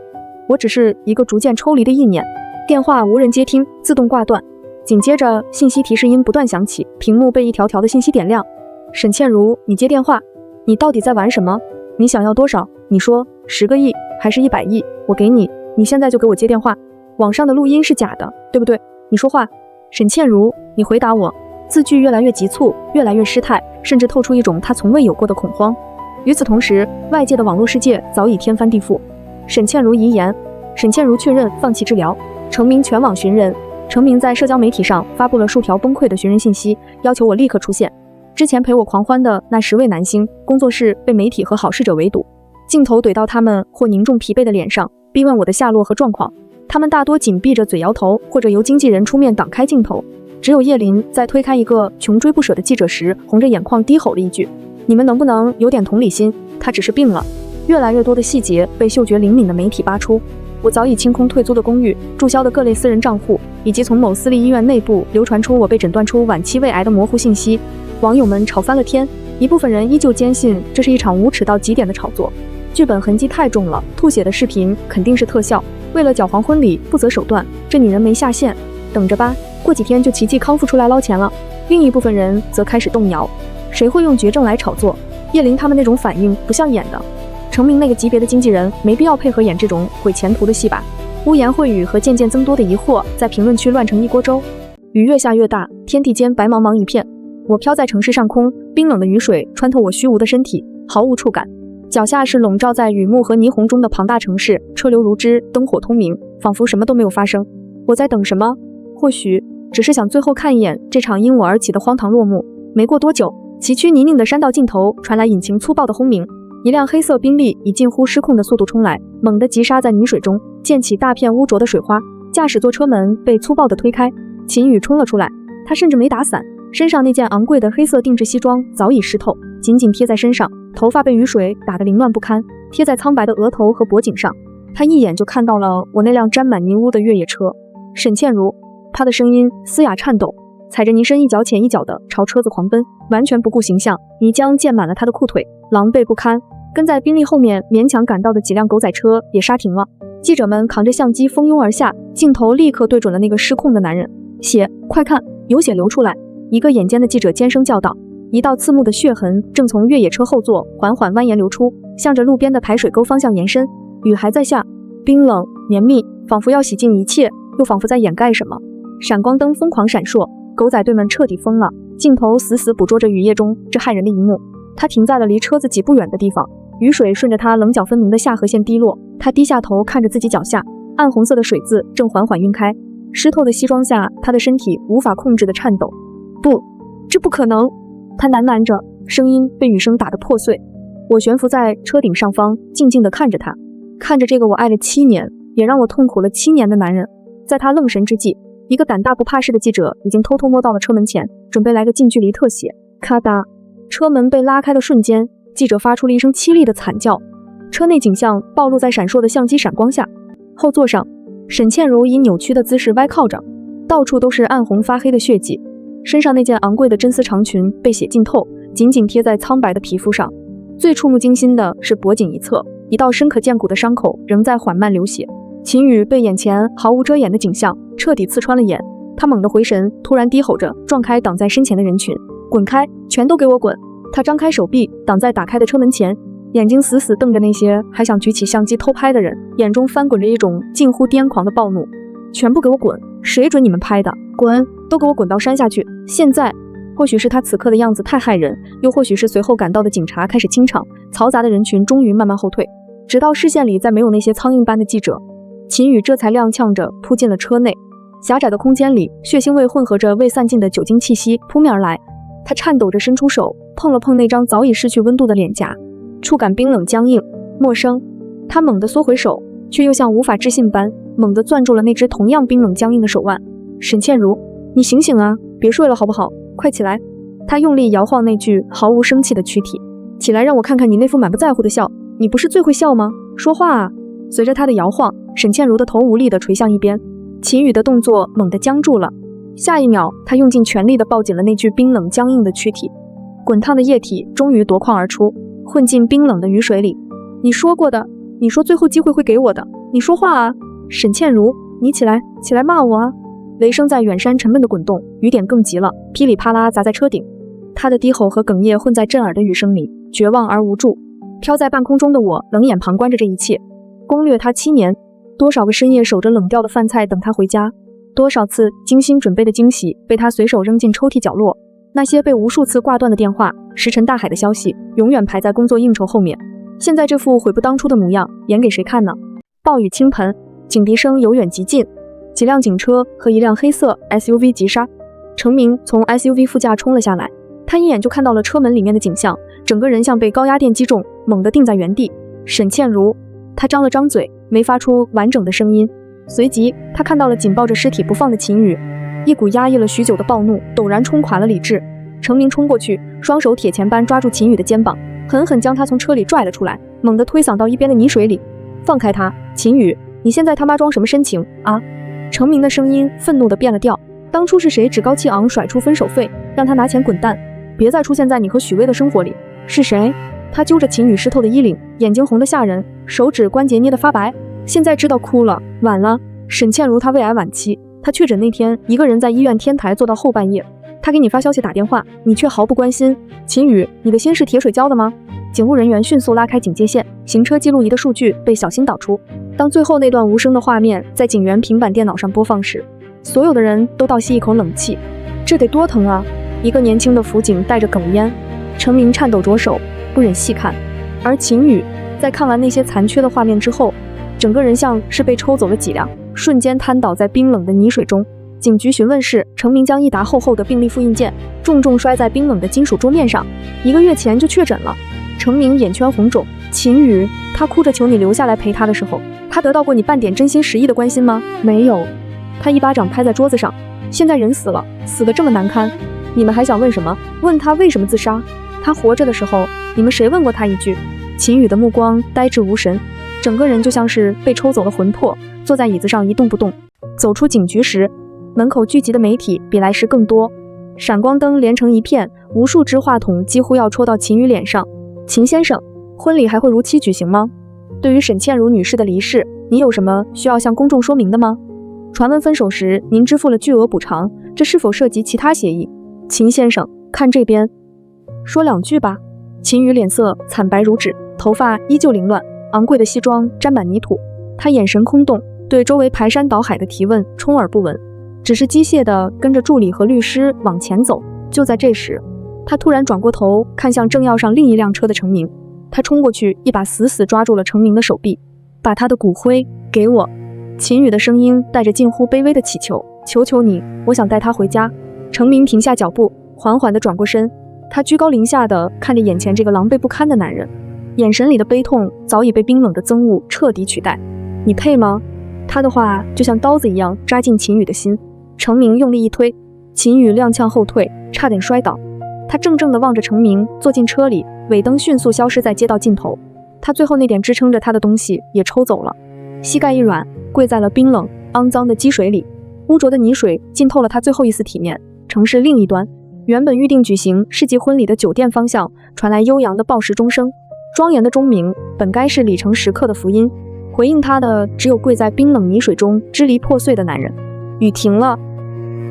我只是一個逐漸抽離的意念。電話無人接聽，自動掛斷。緊接着信息提示音不斷響起，屏幕被一條條的信息點亮。沈倩如，你接電話？你到底在玩什麼？你想要多少？你說10個億還是100億？我給你，你現在就給我接電話。網上的錄音是假的，對不對？你說話。沈倩如，你回答我。字句越來越急促，越來越失態，甚至透出一種他從未有過的恐慌。與此同時，外界的網絡世界早已天翻地覆。沈倩如遺言，沈倩如確認放棄治療。程明全網尋人，程明在社交媒體上發布了數條崩潰的尋人信息，要求我立刻出現。之前陪我狂歡的那10位男星，工作室被媒體和好事者圍堵，鏡頭懟到他們或凝重疲憊的臉上，逼問我的下落和狀況。他們大多緊閉着嘴搖頭，或者由經紀人出面擋開鏡頭。只有葉琳在推開一個窮追不捨的記者時，紅着眼眶低吼了一句：“你們能不能有點同理心？他只是病了。”越來越多的細節被嗅覺靈敏的媒體扒出。我早已清空退租的公寓、注銷的各類私人賬戶，以及從某私立醫院內部流傳出我被診斷出晚期胃癌的模糊信息。網友們吵翻了天，一部分人依舊堅信這是一場無恥到極點的炒作。劇本痕跡太重了，吐血的視頻肯定是特效。為了攪黃婚禮不擇手段，這女人沒下線，等着吧，過幾天就奇蹟康復出來撈錢了。另一部分人則開始動搖，誰會用絕症來炒作？葉琳他們那種反應不像演的。成名那個級別的經紀人沒必要配合演這種毀前途的戲吧？污言穢語和漸漸增多的疑惑在評論區亂成一鍋粥。雨越下越大，天地間白茫茫一片。我飄在城市上空，冰冷的雨水穿透我虛無的身體，毫無觸感。腳下是籠罩在雨幕和霓虹中的龐大城市，車流如織，燈火通明，仿佛什麼都沒有發生。我在等什麼？或許只是想最後看一眼這場因我而起的荒唐落幕。沒過多久，崎嶇泥濘的山道盡頭傳來引擎粗暴的轟鳴，一輛黑色賓利以近乎失控的速度衝來，猛地急剎在泥水中，濺起大片污濁的水花。駕駛座車門被粗暴地推開，秦宇衝了出來，他甚至沒打傘，身上那件昂貴的黑色定制西裝早已濕透，緊緊貼在身上，頭髮被雨水打得凌亂不堪，貼在蒼白的額頭和脖頸上。他一眼就看到了我那輛沾滿泥污的越野車。沈倩如，她的聲音嘶啞顫抖，踩着泥身一腳淺一腳的朝車子狂奔，完全不顧形象，泥漿濺滿了她的褲腿，狼狽不堪。跟在賓利後面勉強趕到的幾輛狗仔車也剎停了，記者們扛着相機蜂擁而下，鏡頭立刻對準了那個失控的男人。血，快看，有血流出來！一個眼尖的記者尖聲叫道。一道刺目的血痕正從越野車後座緩緩蜿蜒流出，向着路邊的排水溝方向延伸。雨還在下，冰冷綿密，仿佛要洗淨一切，又仿佛在掩蓋什麼。閃光燈瘋狂閃爍，狗仔隊們徹底瘋了，鏡頭死死捕捉着雨夜中這駭人的一幕。他停在了離車子幾步遠的地方，雨水順着他稜角分明的下頜線滴落，他低下頭看着自己腳下，暗紅色的水漬正緩緩暈開，濕透的西裝下，他的身體無法控制的顫抖。不，這不可能！他喃喃着，聲音被雨聲打得破碎。我懸浮在車頂上方，靜靜地看着他，看着這個我愛了7年，也讓我痛苦了7年的男人。在他愣神之際，一個膽大不怕事的記者已經偷偷摸到了車門前，準備來個近距離特寫。咔嗒，車門被拉開的瞬間，記者發出了一聲淒厲的慘叫。車內景象暴露在閃爍的相機閃光下。後座上，沈倩如以扭曲的姿勢歪靠着，到處都是暗紅發黑的血跡。身上那件昂貴的真絲長裙被血浸透，緊緊貼在蒼白的皮膚上。最觸目驚心的是脖頸一側，一道深可見骨的傷口仍在緩慢流血。秦宇被眼前毫無遮掩的景象徹底刺穿了眼，他猛地回神，突然低吼着撞開擋在身前的人群：“滾開！全都給我滾！”他張開手臂擋在打開的車門前，眼睛死死瞪着那些還想舉起相機偷拍的人，眼中翻滾着一種近乎癲狂的暴怒：“全部給我滾！誰准你们拍的？滾！都給我滾到山下去！現在！”或許是他此刻的樣子太駭人，又或許是隨後趕到的警察開始清場，嘈雜的人群終於慢慢後退，直到視線裡再沒有那些蒼蠅般的記者，秦宇這才踉蹌着撲進了車內。狹窄的空間裡，血腥味混合着未散盡的酒精氣息撲面而來。他顫抖着伸出手，碰了碰那張早已失去溫度的臉頰，觸感冰冷僵硬，陌生。他猛地縮回手，卻又像無法置信般猛地攥住了那只同樣冰冷僵硬的手腕。沈倩如，你醒醒啊，別睡了好不好？快起來！他用力搖晃那具毫無生氣的軀體，起來讓我看看你那副滿不在乎的笑，你不是最會笑嗎？說話啊！隨着他的搖晃，沈倩如的頭無力地垂向一邊，秦宇的動作猛地僵住了。下一秒，他用盡全力地抱緊了那具冰冷僵硬的軀體，滾燙的液體終於奪眶而出，混進冰冷的雨水裡。你說過的，你說最後機會會給我的，你說話啊！沈倩如，你起來，起來罵我啊！雷聲在遠山沉悶地滾動，雨點更急了，噼里啪啦砸在車頂。他的低吼和哽咽混在震耳的雨聲裡，絕望而無助。飄在半空中的我冷眼旁觀着這一切。攻略他7年，多少個深夜守着冷掉的飯菜等他回家，多少次精心準備的驚喜被他隨手扔進抽屜角落，那些被無數次掛斷的電話，石沉大海的消息，永遠排在工作應酬後面。現在這副悔不當初的模樣，演給誰看呢？暴雨傾盆，警笛聲由遠及近，幾輛警車和一輛黑色 SUV 急剎。程明從 SUV 副駕衝了下來，他一眼就看到了車門裡面的景象，整個人像被高壓電擊中，猛地定在原地。沈倩如，他張了張嘴，沒發出完整的聲音。隨即他看到了緊抱着屍體不放的秦宇，一股壓抑了許久的暴怒陡然衝垮了理智。程明衝過去，雙手鐵鉗般抓住秦宇的肩膀，狠狠將他從車裡拽了出來，猛地推搡到一邊的泥水裡。放開他，秦宇，你現在他媽裝什麼深情啊？程明的聲音憤怒地變了調，當初是誰趾高氣昂甩出分手費，讓他拿錢滾蛋，別再出現在你和許巍的生活裡？是誰？他揪着秦宇濕透的衣領，眼睛紅得嚇人，手指關節捏得發白。現在知道哭了，晚了。沈倩如她胃癌晚期，她確診那天一個人在醫院天台坐到後半夜。他給你發消息打電話，你卻毫不關心。秦宇，你的心是鐵水澆的嗎？警務人員迅速拉開警戒線，行車記錄儀的數據被小心導出。當最後那段無聲的畫面在警員平板電腦上播放時，所有的人都倒吸一口冷氣。這得多疼啊！一個年輕的輔警帶着哽咽，程明顫抖着手，不忍細看。而秦宇在看完那些殘缺的畫面之後，整個人像是被抽走了脊梁，瞬間癱倒在冰冷的泥水中。警局詢問室，程明將一沓厚厚的病歷複印件重重摔在冰冷的金屬桌面上。1個月前就確診了。程明眼圈紅腫。秦宇，他哭着求你留下來陪他的時候，他得到過你半點真心實意的關心嗎？沒有。他一巴掌拍在桌子上。現在人死了，死得這麼難堪，你們還想問什麼？問他為什麼自殺？他活着的時候，你們誰問過他一句？秦宇的目光呆滯無神，整個人就像是被抽走了魂魄，坐在椅子上一動不動。走出警局時，門口聚集的媒體比來時更多，閃光燈連成一片，無數支話筒幾乎要戳到秦宇臉上。秦先生，婚禮還會如期舉行嗎？對於沈倩如女士的離世，你有什麼需要向公眾說明的嗎？傳聞分手時您支付了巨額補償，這是否涉及其他協議？秦先生，看這邊，說兩句吧。秦宇臉色慘白如紙，頭髮依舊凌亂，昂貴的西裝沾滿泥土，他眼神空洞，對周圍排山倒海的提問充耳不聞，只是機械地跟着助理和律師往前走。就在這時，他突然轉過頭看向正要上另一輛車的程明，他衝過去，一把死死抓住了程明的手臂，把他的骨灰給我。秦宇的聲音帶着近乎卑微的祈求，求求你，我想帶他回家。程明停下腳步，緩緩地轉過身，他居高臨下地看着眼前這個狼狽不堪的男人，眼神裡的悲痛早已被冰冷的憎惡徹底取代。你配嗎？他的話就像刀子一樣扎進秦宇的心。程明用力一推，秦宇踉蹌後退，差點摔倒。他怔怔地望着程明坐進車裡，尾燈迅速消失在街道盡頭，他最後那點支撐着他的東西也抽走了，膝蓋一軟，跪在了冰冷骯髒的積水裡，污濁的泥水浸透了他最後一絲體面。城市另一端，原本預定舉行世紀婚禮的酒店方向傳來悠揚的報時鐘聲，莊嚴的鐘鳴本該是里程時刻的福音，回應他的只有跪在冰冷泥水中支離破碎的男人。雨停了，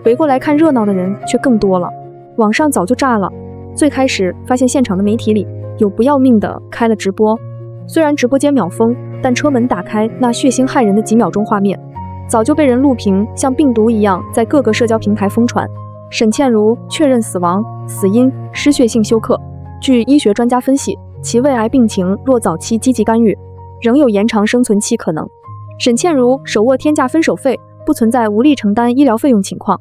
圍過來看熱鬧的人卻更多了，網上早就炸了。最開始發現現場的媒體裡有不要命的開了直播，雖然直播間秒封，但車門打開那血腥駭人的幾秒鐘畫面早就被人錄屏，像病毒一樣在各個社交平台瘋傳。沈倩如確認死亡，死因失血性休克。據醫學專家分析，其胃癌病情若早期積極干預，仍有延長生存期可能。沈倩如手握天價分手費，不存在無力承擔醫療費用情況。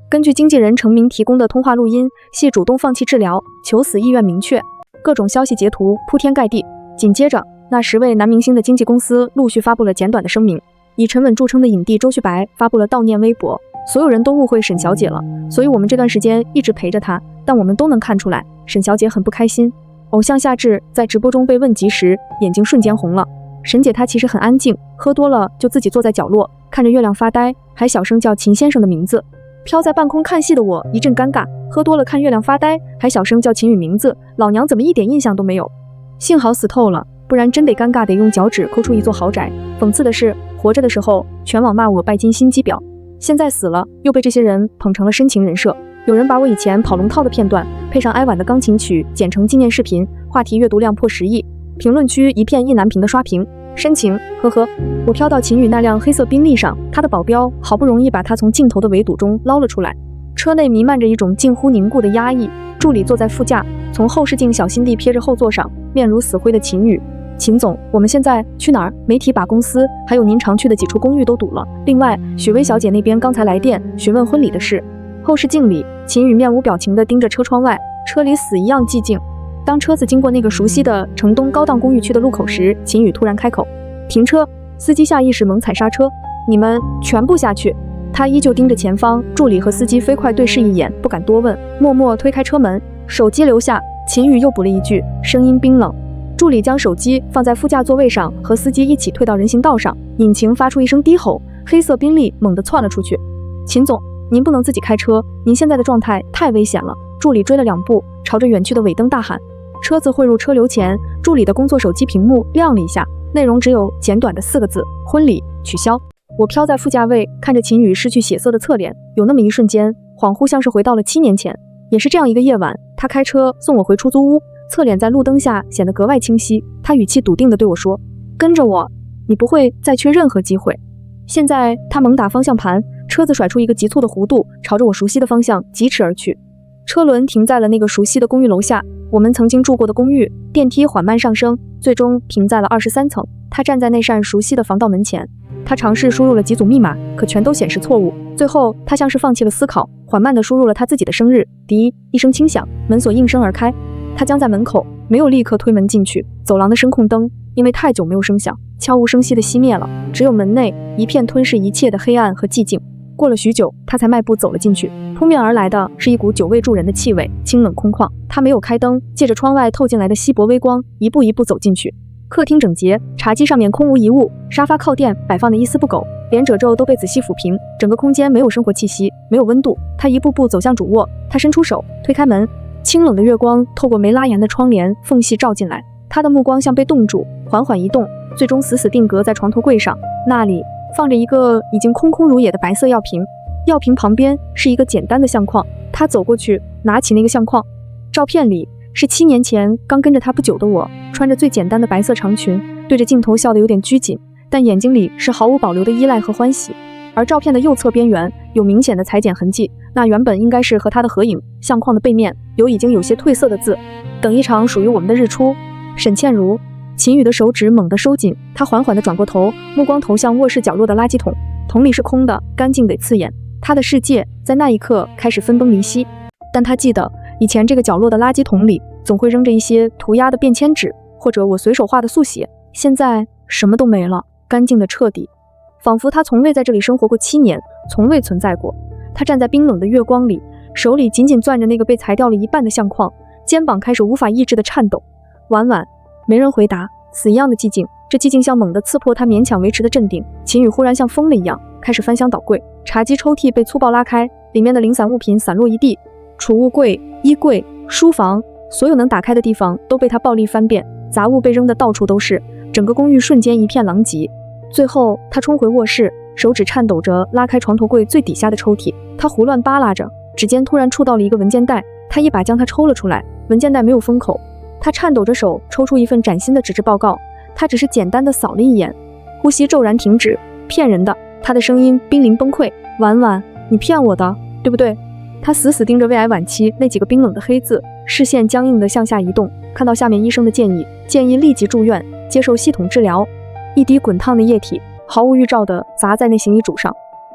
根據經紀人程明提供的通話錄音，係主動放棄治療，求死意願明確。各種消息截圖鋪天蓋地。緊接着，那10位男明星的經紀公司陸續發布了簡短的聲明。以沉穩著稱的影帝周旭白發布了悼念微博，所有人都誤會沈小姐了，所以我們這段時間一直陪着她，但我們都能看出來，沈小姐很不開心。偶像夏至在直播中被問及時，眼睛瞬間紅了。沈姐她其實很安靜，喝多了就自己坐在角落，看着月亮發呆，還小聲叫秦先生的名字。飄在半空看戲的我一陣尷尬，喝多了看月亮發呆，還小聲叫秦宇名字，老娘怎麼一點印象都沒有？幸好死透了，不然真得尷尬得用腳趾摳出一座豪宅。諷刺的是，活着的時候全網罵我拜金心機婊，現在死了又被這些人捧成了深情人設。有人把我以前跑龍套的片段配上哀婉的鋼琴曲剪成紀念視頻，話題閱讀量破10億，評論區一片意難平的刷屏，深情，呵呵。我飄到秦宇那輛黑色賓利上，他的保鏢好不容易把他從鏡頭的圍堵中撈了出來。車內彌漫着一種近乎凝固的壓抑，助理坐在副駕，從後視鏡小心地瞥着後座上面如死灰的秦宇。秦總，我們現在去哪兒？媒體把公司還有您常去的幾處公寓都堵了。另外，許薇小姐那邊剛才來電詢問婚禮的事。後視鏡裡，秦宇面無表情地盯着車窗外，車裡死一樣寂靜。當車子經過那個熟悉的城東高檔公寓區的路口時，秦宇突然開口：停車！司機下意識猛踩剎車，你們全部下去！他依舊盯着前方，助理和司機飛快對視一眼，不敢多問，默默推開車門，手機留下。秦宇又補了一句，聲音冰冷。助理將手機放在副駕座位上，和司機一起退到人行道上，引擎發出一聲低吼，黑色賓利猛地竄了出去。秦總，您不能自己開車，您現在的狀態太危險了。助理追了2步，朝着遠去的尾燈大喊。車子匯入車流前，助理的工作手機屏幕亮了一下，內容只有簡短的4個字：婚禮取消。我飄在副駕位，看着秦宇失去血色的側臉，有那麼一瞬間，恍惚像是回到了7年前。也是這樣一個夜晚，他開車送我回出租屋，側臉在路燈下顯得格外清晰。他語氣篤定地對我說：“跟着我，你不會再缺任何機會。”現在他猛打方向盤，車子甩出一個急促的弧度，朝着我熟悉的方向疾馳而去。車輪停在了那個熟悉的公寓樓下，我們曾經住過的公寓。電梯緩慢上升，最終停在了23層。他站在那扇熟悉的防盜門前，他嘗試輸入了幾組密碼，可全都顯示錯誤。最後，他像是放棄了思考，緩慢地輸入了他自己的生日。滴，一聲輕響，門鎖應聲而開。他僵在門口，沒有立刻推門進去。走廊的聲控燈因為太久沒有聲響，悄無聲息地熄滅了，只有門內一片吞噬一切的黑暗和寂靜。過了許久，他才邁步走了進去。撲面而來的是一股久未助人的氣味，清冷空曠。他沒有開燈，借着窗外透進來的稀薄微光，一步一步走進去。客廳整潔，茶几上面空無一物，沙發靠墊擺放的一絲不苟，連褶皺都被仔細撫平，整個空間沒有生活氣息，沒有溫度。他一步步走向主臥，他伸出手推開門，清冷的月光透過沒拉嚴的窗簾縫隙照進來，他的目光像被凍住，緩緩移動，最終死死定格在床頭櫃上。那裡放着一個已經空空如也的白色藥瓶，藥瓶旁邊是一個簡單的相框。他走過去，拿起那個相框，照片裡是7年前剛跟着他不久的我，穿着最簡單的白色長裙，對着鏡頭笑得有點拘謹，但眼睛裡是毫無保留的依賴和歡喜。而照片的右側邊緣有明顯的裁剪痕跡，那原本應該是和他的合影。相框的背面已經有些褪色的字：等一場屬於我們的日出，沈倩如。秦宇的手指猛地收緊，他緩緩地轉過頭，目光投向臥室角落的垃圾桶，桶裡是空的，乾淨得刺眼。他的世界在那一刻開始分崩離析，但他記得以前這個角落的垃圾桶裡總會扔着一些塗鴉的便簽紙，或者我隨手畫的速寫。現在什麼都沒了，乾淨的徹底，仿佛他從未在這裡生活過7年，從未存在過。他站在冰冷的月光裡，手裡緊緊攥着那個被裁掉了一半的相框，肩膀開始無法抑制的顫抖。晚晚沒人回答，死一樣的寂靜。這寂靜像猛地刺破他勉強維持的鎮定。秦宇忽然像瘋了一樣開始翻箱倒櫃，茶几抽屜被粗暴拉開，裡面的零散物品散落一地，儲物櫃、衣櫃、書房，所有能打開的地方都被他暴力翻遍，雜物被扔得到處都是，整個公寓瞬間一片狼藉。最後他衝回臥室，手指顫抖着拉開床頭櫃最底下的抽屜，他胡亂扒拉着，指尖突然觸到了一個文件袋，他一把将它抽了出來，文件袋沒有封口。他顫抖着手抽出一份嶄新的紙質報告，他只是簡單的掃了一眼，呼吸驟然停止。騙人的，他的聲音瀕臨崩潰。婉婉，你騙我的，对不對？他死死盯着胃癌晚期那幾個冰冷的黑字，視線僵硬地向下移動，看到下面醫生的建議立即住院，接受系統治療。一滴滾燙的液體毫無預兆地砸在那行醫囑上，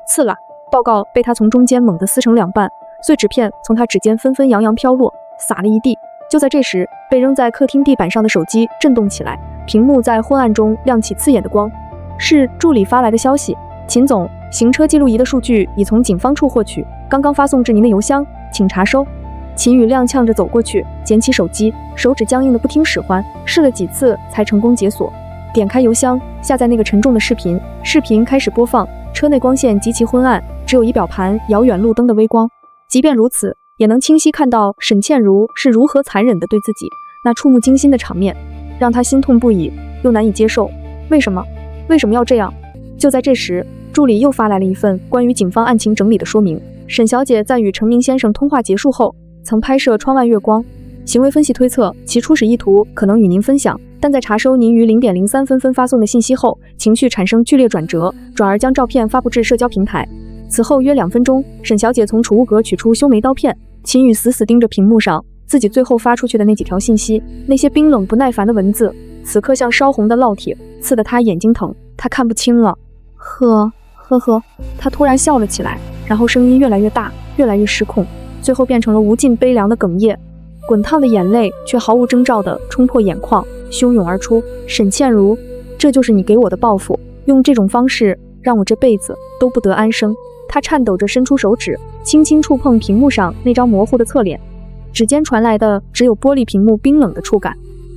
刺啦！報告被他從中間猛地撕成2半，碎紙片從他指尖紛紛揚揚飄落，灑了一地。就在這時，被扔在客廳地板上的手機震動起來，屏幕在昏暗中亮起刺眼的光。是助理發來的消息：秦總，行車記錄儀的數據已從警方處獲取，剛剛發送至您的郵箱，請查收。秦宇踉蹌着走過去，撿起手機，手指僵硬的不聽使喚，試了幾次才成功解鎖。點開郵箱，下載那個沉重的視頻，視頻開始播放。車內光線極其昏暗，只有儀表盤遙遠路燈的微光。即便如此，也能清晰看到沈倩如是如何殘忍地對自己，那觸目驚心的場面讓他心痛不已，又難以接受。為什麼要這樣？就在這時，助理又發來了一份關於警方案情整理的說明。沈小姐在與程明先生通話結束後，曾拍攝窗外月光，行為分析推測其初始意圖可能與您分享，但在查收您於0點03分發送的信息後，情緒產生劇烈轉折，轉而將照片發布至社交平台。此後約2分鐘，沈小姐從儲物格取出修眉刀片。秦宇死死盯着屏幕上自己最後發出去的那幾條信息，那些冰冷不耐煩的文字，此刻像燒紅的烙鐵，刺得他眼睛疼，他看不清了。呵，他突然笑了起來，然後聲音越來越大，越來越失控，最後變成了無盡悲涼的哽咽。滾燙的眼淚卻毫無徵兆地衝破眼眶，洶湧而出。沈倩如，這就是你給我的報復，用這種方式讓我這輩子都不得安生。他顫抖着伸出手指，輕輕觸碰屏幕上那張模糊的側臉，指尖傳來的只有玻璃屏幕冰冷的觸感。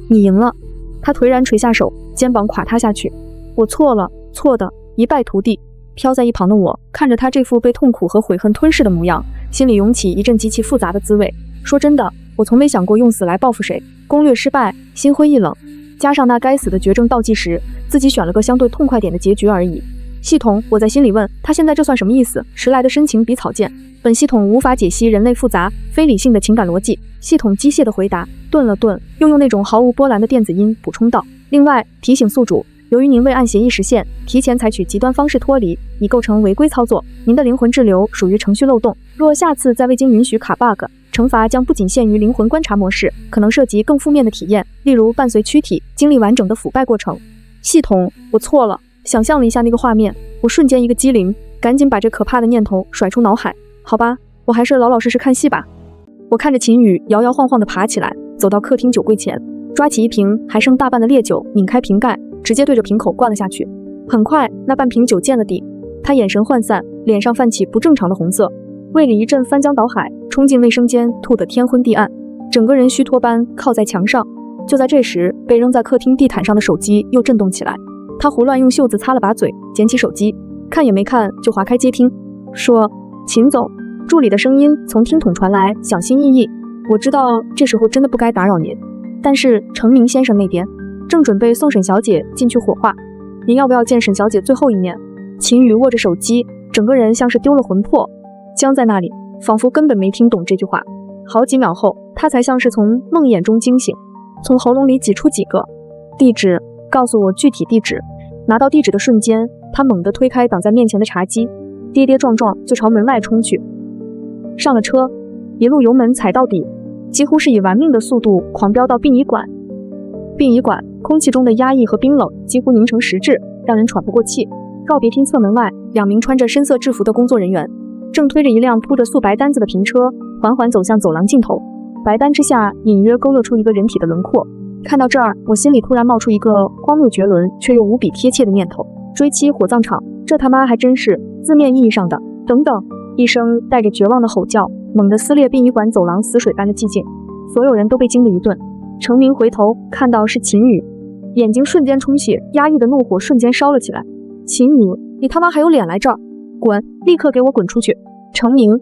你贏了。他頹然垂下手，肩膀垮塌下去。我錯了，錯的一敗塗地。飄在一旁的我看着他這副被痛苦和悔恨吞噬的模樣，心裡湧起一陣極其複雜的滋味。說真的，我從沒想過用死來報復誰，攻略失敗，心灰意冷，加上那該死的絕症倒計時，自己選了個相對痛快點的結局而已。系統，我在心裡問他现在這算什麼意思？遲來的深情比草芥，本系統無法解析人類複雜非理性的情感邏輯。系統機械的回答，頓了頓，又用那種毫無波瀾的電子音補充道：另外提醒宿主，由於您未按協議實現，提前採取極端方式脫離，已構成違規操作，您的靈魂滯留屬於程序漏洞，若下次再未經允許卡 bug， 懲罰將不僅限於靈魂觀察模式，可能涉及更負面的體驗，例如伴隨軀體經歷完整的腐敗過程。系統，我錯了。想象了一下那個畫面，我瞬間一個機靈，趕緊把這可怕的念頭甩出腦海。好吧，我還是老老實實看戲吧。我看着秦宇搖搖晃晃地爬起來，走到客廳酒櫃前，抓起一瓶還剩大半的烈酒，擰開瓶蓋，直接對着瓶口灌了下去。很快，那半瓶酒濺了地，他眼神渙散，臉上泛起不正常的紅色，胃裡一陣翻江倒海，衝進衛生間，吐得天昏地暗，整個人虛脫般靠在牆上。就在這時，被扔在客廳地毯上的手機又震動起來。他胡亂用袖子擦了把嘴，撿起手機，看也沒看就劃開接聽，說：秦總。助理的聲音從聽筒傳來，小心翼翼。我知道這時候真的不該打擾您，但是程明先生那邊正準備送沈小姐進去火化，您要不要見沈小姐最後一面？秦宇握着手機，整個人像是丟了魂魄，僵在那裡，仿佛根本沒聽懂這句話。好幾秒後，他才像是從夢魘中驚醒，從喉嚨裡擠出幾個地址，告訴我具體地址。拿到地址的瞬間，他猛地推開擋在面前的茶几，跌跌撞撞就朝門外衝去。上了車，一路油門踩到底，幾乎是以玩命的速度狂飆到殯儀館。殯儀館空氣中的壓抑和冰冷幾乎凝成實質，讓人喘不過氣。告別廳側門外，兩名穿着深色制服的工作人員正推着一輛鋪着素白單子的平車，緩緩走向走廊盡頭。白單之下隱約勾勒出一個人體的輪廓。看到這兒，我心裡突然冒出一個荒謬絕倫卻又無比貼切的念頭：追妻火葬場，這他媽還真是字面意義上的。等等，一聲帶着絕望的吼叫猛地撕裂殯儀館走廊死水般的寂靜，所有人都被驚得一頓。程明回頭看到是秦宇，眼睛瞬間充血，壓抑的怒火瞬間燒了起來。秦宇，你他媽還有臉來這兒？滾！立刻給我滾出去！程明，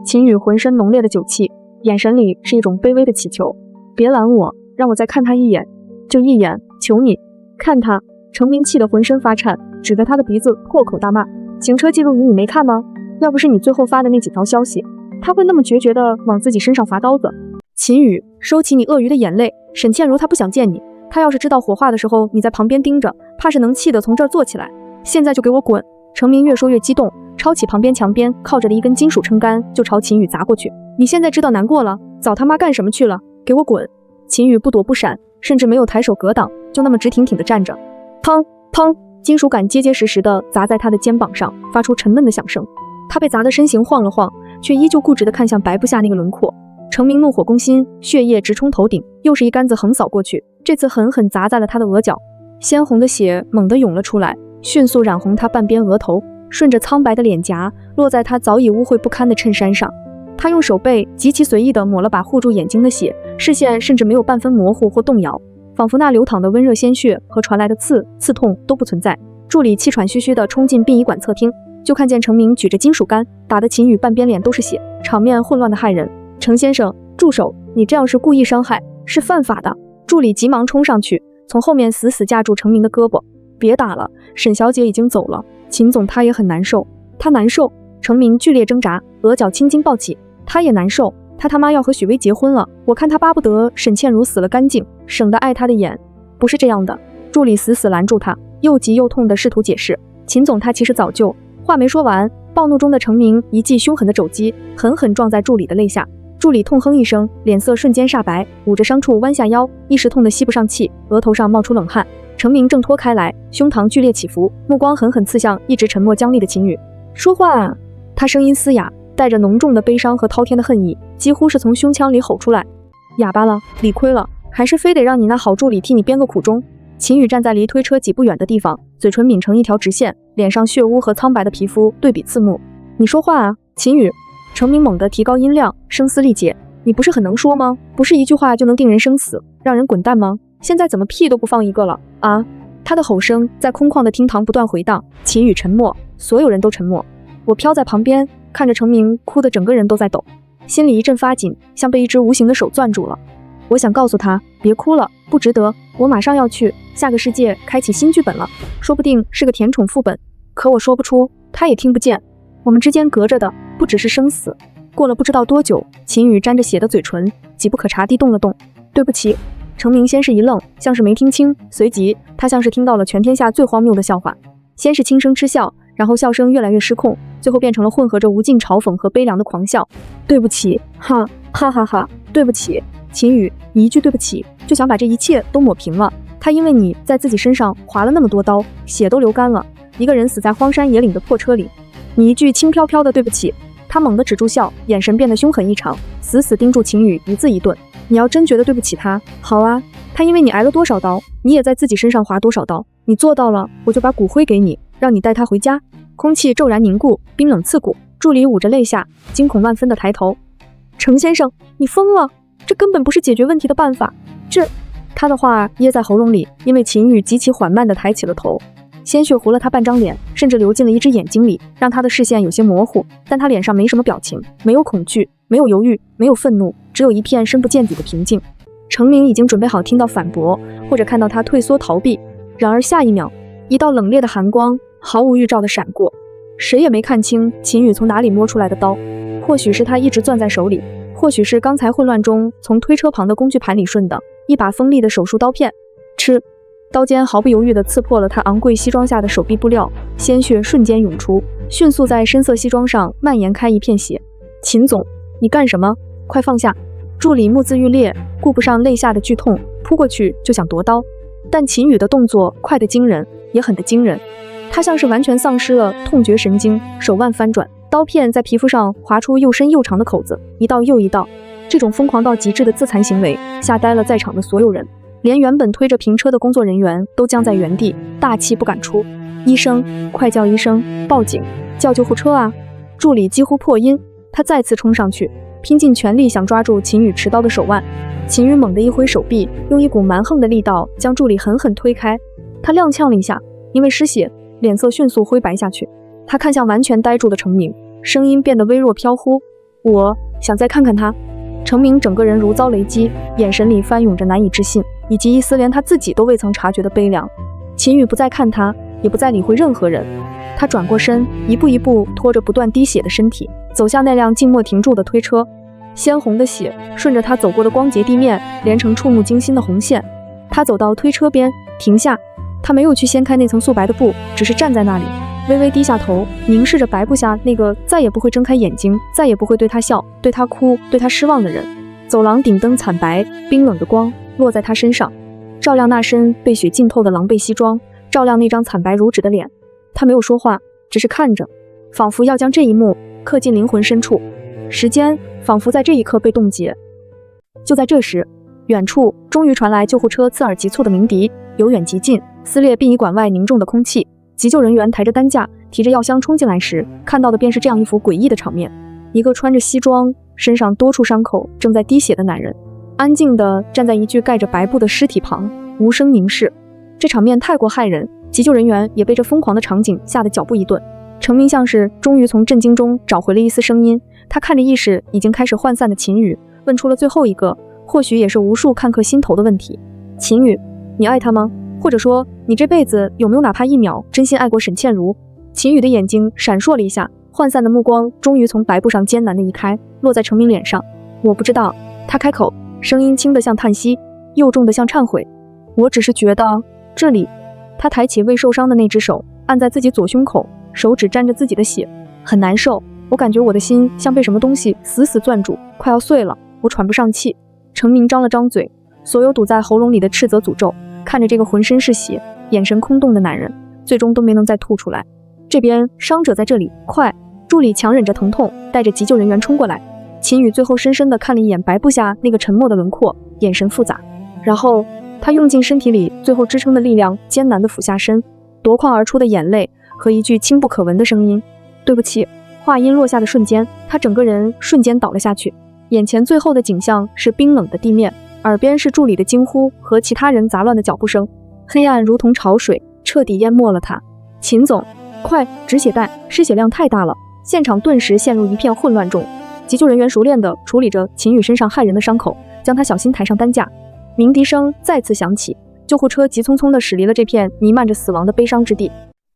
秦宇渾身濃烈的酒氣，眼神裡是一種卑微的乞求。別攔我，讓我再看他一眼，就一眼，求你看他！程明氣得渾身發顫，指着他的鼻子破口大罵：行車記錄儀你沒看嗎？要不是你最後發的那幾條消息，他會那麼決絕地往自己身上伐刀子。秦宇，收起你鱷魚的眼淚，沈倩如她不想見你，她要是知道火化的時候你在旁邊盯着，怕是能氣得從這兒坐起來。現在就給我滾！程明越說越激動，抄起旁邊牆邊靠着的一根金屬撐杆就朝秦宇砸過去。你現在知道難過了？早他媽幹什麼去了？給我滾！秦宇不躲不閃，甚至沒有抬手格擋，就那麼直挺挺地站着。砰砰，金屬杆結結實實地砸在他的肩膀上，發出沉悶的響聲。他被砸得身形晃了晃，卻依舊固執地看向白布下那個輪廓。程明怒火攻心，血液直衝頭頂，又是一桿子橫掃過去，這次狠狠砸在了他的額角，鮮紅的血猛地湧了出來，迅速染紅他半邊額頭，順着蒼白的臉頰落在他早已污穢不堪的襯衫上。他用手背極其隨意地抹了把護住眼睛的血，視線甚至沒有半分模糊或動搖，仿佛那流淌的溫熱鮮血和傳來的刺痛都不存在。助理氣喘吁吁地衝進殯儀館側廳，就看見程明舉着金屬桿，打得秦宇半邊臉都是血，場面混亂的駭人。程先生，住手！你這樣是故意傷害，是犯法的。助理急忙衝上去，從後面死死架住程明的胳膊。別打了，沈小姐已經走了。秦總他也很難受，他難受。程明劇烈掙扎，額角青筋暴起。他也難受，他他媽要和許巍結婚了，我看他巴不得沈倩如死了乾淨，省得礙他的眼。不是這樣的。助理死死攔住他，又急又痛地試圖解釋。秦總他其實早就……話沒說完，暴怒中的程明一記兇狠的肘擊狠狠撞在助理的肋下。助理痛哼一聲，臉色瞬間煞白，捂着傷處彎下腰，一時痛得吸不上氣，額頭上冒出冷汗。程明掙脫開來，胸膛劇烈起伏，目光狠狠刺向一直沉默僵立的秦宇。說話啊！他聲音嘶啞，帶着濃重的悲傷和滔天的恨意，幾乎是從胸腔裡吼出來。啞巴了，理虧了，還是非得讓你那好助理替你編個苦衷。秦宇站在離推車幾步遠的地方，嘴唇抿成一條直線，臉上血污和蒼白的皮膚對比刺目。你說話啊，秦宇！程明猛地提高音量，聲嘶力竭。你不是很能說嗎？不是一句話就能定人生死，讓人滾蛋嗎？現在怎麼屁都不放一個了啊？他的吼聲在空曠的廳堂不斷回盪。秦宇沉默，所有人都沉默。我飄在旁邊，看着程明哭得整個人都在抖。心裡一陣發緊，像被一只無形的手攥住了。我想告訴他，別哭了，不值得，我馬上要去下個世界開啟新劇本了，說不定是個甜寵副本，可我說不出，他也聽不見。我們之間隔着的不只是生死。過了不知道多久，秦宇沾着血的嘴唇幾不可察地動了動。對不起。程明先是一愣，像是沒聽清，隨即他像是聽到了全天下最荒謬的笑話，先是輕声嗤笑，然後笑聲越來越失控，最後變成了混合着無盡嘲諷和悲涼的狂笑。對不起，哈哈哈哈，对不起。秦宇，你一句对不起就想把這一切都抹平了。他因為你在自己身上劃了那麼多刀，血都流乾了，一個人死在荒山野嶺的破車裡，你一句輕飄飄的對不起。他猛地止住笑，眼神變得凶狠異常，死死盯住秦宇，一字一頓。你要真覺得對不起他，好啊，他因為你挨了多少刀，你也在自己身上劃多少刀，你做到了，我就把骨灰給你，讓你帶他回家。空氣骤然凝固，冰冷刺骨。助理捂着淚下，驚恐萬分的抬頭。程先生，你瘋了，這根本不是解決問題的辦法。他的話噎在喉嚨裡，因為秦宇極其緩慢地抬起了頭，鮮血糊了他半張臉，甚至流進了一隻眼睛裡，讓他的視線有些模糊。但他臉上沒什麼表情，沒有恐懼，沒有猶豫，沒有憤怒，只有一片深不見底的平靜。程明已經準備好聽到反駁，或者看到他退縮逃避，然而下一秒，一道冷冽的寒光毫無預兆地閃過，誰也沒看清秦宇從哪裡摸出來的刀，或許是他一直攥在手裡，或許是剛才混亂中從推車旁的工具盤裡順的一把鋒利的手術刀片。吃，刀尖毫不猶豫地刺破了他昂貴西裝下的手臂布料，鮮血瞬間湧出，迅速在深色西裝上蔓延開一片血。秦總，你幹什麼？快放下！助理目眦欲裂，顧不上淚下的劇痛，撲過去就想奪刀，但秦宇的動作快得驚人，也狠得驚人。他像是完全喪失了痛覺神經，手腕翻轉，刀片在皮膚上劃出又深又長的口子，一道又一道。這種瘋狂到極致的自殘行為嚇呆了在場的所有人，連原本推着平車的工作人員都僵在原地，大氣不敢出。醫生，快叫醫生，報警，叫救護車啊！助理幾乎破音，他再次衝上去，拼盡全力想抓住秦宇持刀的手腕。秦宇猛地一揮手臂，用一股蠻橫的力道將助理狠狠推開。他踉蹌了一下，因為失血，臉色迅速灰白下去。他看向完全呆住的程明，聲音變得微弱飄忽：我想再看看他。程明整個人如遭雷擊，眼神裡翻湧着難以置信，以及一絲連他自己都未曾察覺的悲涼。秦宇不再看他，也不再理會任何人。他轉過身，一步一步拖着不斷滴血的身體，走向那輛靜默停住的推車。鮮紅的血順着他走過的光潔地面，連成觸目驚心的紅線。他走到推車邊，停下。他沒有去掀開那層素白的布，只是站在那裡，微微低下頭，凝視着白布下那個再也不會睜開眼睛，再也不會對他笑，對他哭，對他失望的人。走廊頂燈慘白，冰冷的光落在他身上，照亮那身被血浸透的狼狽西裝，照亮那張慘白如紙的臉。他沒有說話，只是看着，仿佛要將這一幕刻進靈魂深處。時間仿佛在這一刻被凍結。就在這時，遠處終於傳來救護車刺耳急促的鳴笛，由遠及近，撕裂殯儀館外凝重的空氣。急救人員抬着擔架，提着藥箱衝進來時，看到的便是這樣一幅詭異的場面：一個穿着西裝，身上多處傷口，正在滴血的男人，安靜地站在一具蓋着白布的屍體旁，無聲凝視。這場面太過駭人，急救人員也被這瘋狂的場景嚇得腳步一頓。程明像是終於從震驚中找回了一絲聲音，他看着意識已經開始渙散的秦宇，問出了最後一個，或許也是無數看客心頭的問題：秦宇，你愛他嗎？或者說，你這輩子有沒有哪怕一秒真心愛過沈倩如？秦宇的眼睛閃爍了一下，渙散的目光終於從白布上艱難地移開，落在程明臉上。我不知道。他開口，聲音輕得像嘆息，又重得像懺悔。我只是覺得這裡。他抬起未受傷的那只手，按在自己左胸口，手指沾着自己的血，很難受。我感覺我的心像被什麼東西死死攥住，快要碎了。我喘不上氣。程明張了張嘴，所有堵在喉嚨裡的斥責詛咒，看着這個渾身是血、眼神空洞的男人，最終都沒能再吐出來。這邊傷者在這裡，快！助理強忍着疼痛，帶着急救人員衝過來。秦宇最後深深地看了一眼白布下那個沉默的輪廓，眼神複雜。然後他用盡身體裡最後支撐的力量，艱難地俯下身，奪眶而出的眼淚和一句輕不可聞的聲音：對不起。話音落下的瞬間，他整個人瞬間倒了下去。眼前最後的景象是冰冷的地面，耳邊是助理的驚呼和其他人雜亂的腳步聲，黑暗如同潮水，徹底淹沒了他。秦總，快止血帶，失血量太大了！現場頓時陷入一片混亂中。急救人員熟練地處理着秦宇身上骇人的傷口，將他小心抬上擔架。鳴笛聲再次響起，救護車急匆匆地駛離了這片彌漫着死亡的悲傷之地。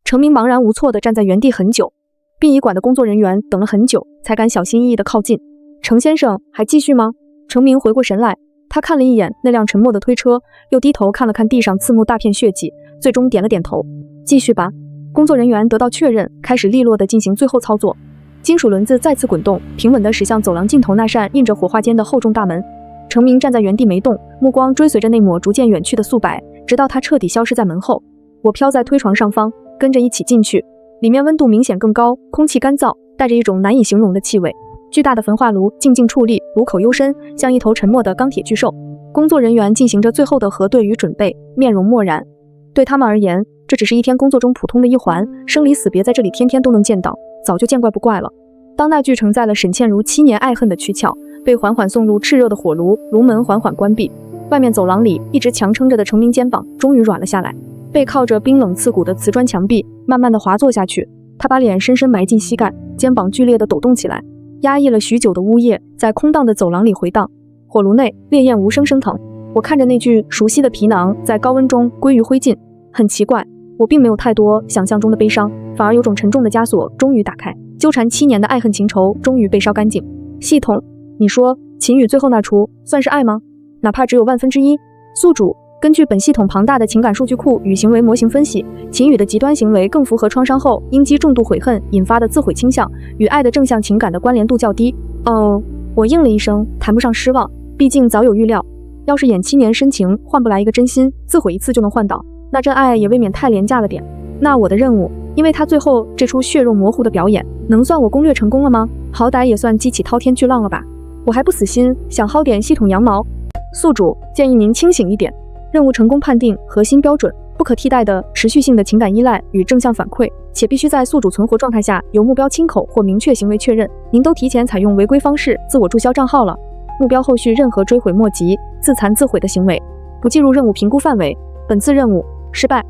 程明茫然无措地站在原地很久，殯儀馆的工作人员等了很久，才敢小心翼翼地靠近。程先生，還繼續嗎？程明回過神來，他看了一眼那輛沉默的推車，又低頭看了看地上刺目大片血跡，最終點了點頭。繼續吧。工作人員得到確認，開始利落地進行最後操作。金屬輪子再次滾動，平穩地駛向走廊盡頭那扇印着火化間的厚重大門。程明站在原地沒動，目光追隨着那抹逐漸遠去的素白，直到它徹底消失在門後。我飄在推床上方，跟着一起進去。裡面溫度明顯更高，空氣乾燥，帶着一種難以形容的氣味。巨大的焚化爐靜靜矗立，爐口幽深，像一頭沉默的鋼鐵巨獸。工作人員進行着最後的核對與準備，面容漠然。對他們而言，這只是一天工作中普通的一環，生離死別在這裡天天都能見到，早就見怪不怪了。當那具承載了沈倩如7年愛恨的軀殼被緩緩送入熾熱的火爐，爐門緩緩關閉，外面走廊裡一直強撐着的程明肩膀終於軟了下來，背靠着冰冷刺骨的瓷磚牆壁，慢慢地滑坐下去。他把臉深深埋進膝蓋，肩膀劇烈地抖動起來。壓抑了許久的嗚咽在空蕩的走廊裡回蕩，火爐內烈焰無聲升騰。我看着那具熟悉的皮囊在高溫中歸於灰燼，很奇怪，我並沒有太多想象中的悲傷，反而有種沉重的枷鎖終於打開，糾纏7年的愛恨情仇終於被燒乾淨。系統，你說秦宇最後那出算是愛嗎？哪怕只有1/1000。宿主，根據本系統龐大的情感數據庫與行為模型分析，秦宇的極端行為更符合創傷後因積重度悔恨引發的自毀傾向，與愛的正向情感的關聯度較低。哦，我應了一聲，談不上失望，畢竟早有預料。要是演7年深情換不來一個真心，自毀一次就能換到，那真愛也未免太廉價了點。那我的任務，因為他最後這出血肉模糊的表演，能算我攻略成功了嗎？好歹也算激起滔天巨浪了吧。我還不死心，想薅點系統羊毛。宿主，建議您清醒一點。任務成功判定核心標準，不可替代的持續性的情感依賴與正向反饋，且必須在宿主存活狀態下由目標親口或明確行為確認。您都提前採用違規方式自我註銷賬號了，目標後續任何追悔莫及、自殘自毀的行為不計入任務評估範圍。本次任務失敗。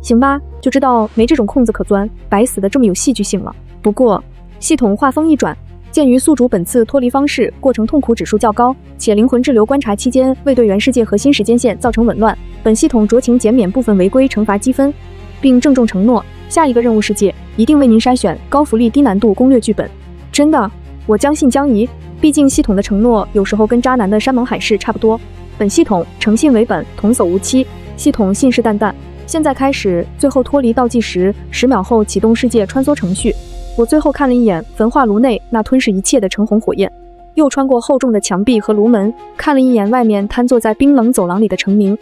行吧，就知道沒這種空子可鑽，白死的這麼有戲劇性了。不過系統話鋒一轉，鑑於宿主本次脫離方式過程痛苦指數較高，且靈魂滯留觀察期間未對原世界核心時間線造成紊亂，本系統酌情減免部分違規懲罰積分，並鄭重承諾下一個任務世界一定為您篩選高福利低難度攻略劇本。真的，我將信將疑，畢竟系統的承諾有時候跟渣男的山盟海誓差不多。本系統誠信為本，童叟無欺，系統信誓旦旦。現在開始，最後脫離倒計時，10秒後啟動世界穿梭程序。我最後看了一眼焚化爐內那吞噬一切的橙紅火焰，又穿過厚重的牆壁和爐門，看了一眼外面癱坐在冰冷走廊裡的程明，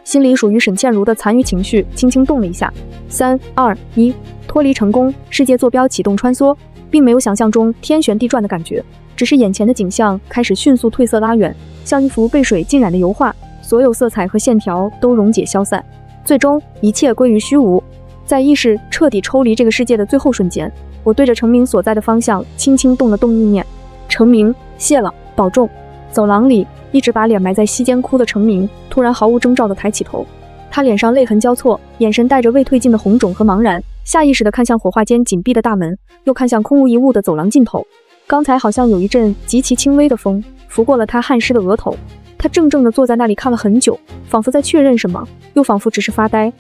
心裡屬於沈倩如的殘餘情緒輕輕動了一下。3、2、1，脫離成功，世界坐標啟動穿梭，並沒有想象中天旋地轉的感覺，只是眼前的景象開始迅速褪色拉遠，像一幅被水浸染的油畫，所有色彩和線條都溶解消散，最終一切歸於虛無。在意識徹底抽離這個世界的最後瞬間，我對着程明所在的方向輕輕動了動意念。程明，謝了，保重。走廊裡一直把臉埋在膝間哭的程明突然毫無徵兆地抬起頭，他臉上淚痕交錯，眼神帶着未褪盡的紅腫和茫然，下意識地看向火化間緊閉的大門，又看向空無一物的走廊盡頭。剛才好像有一陣極其輕微的風拂過了他汗濕的額頭，他怔怔地坐在那裡看了很久，仿佛在確認什麼，又仿佛只是發呆。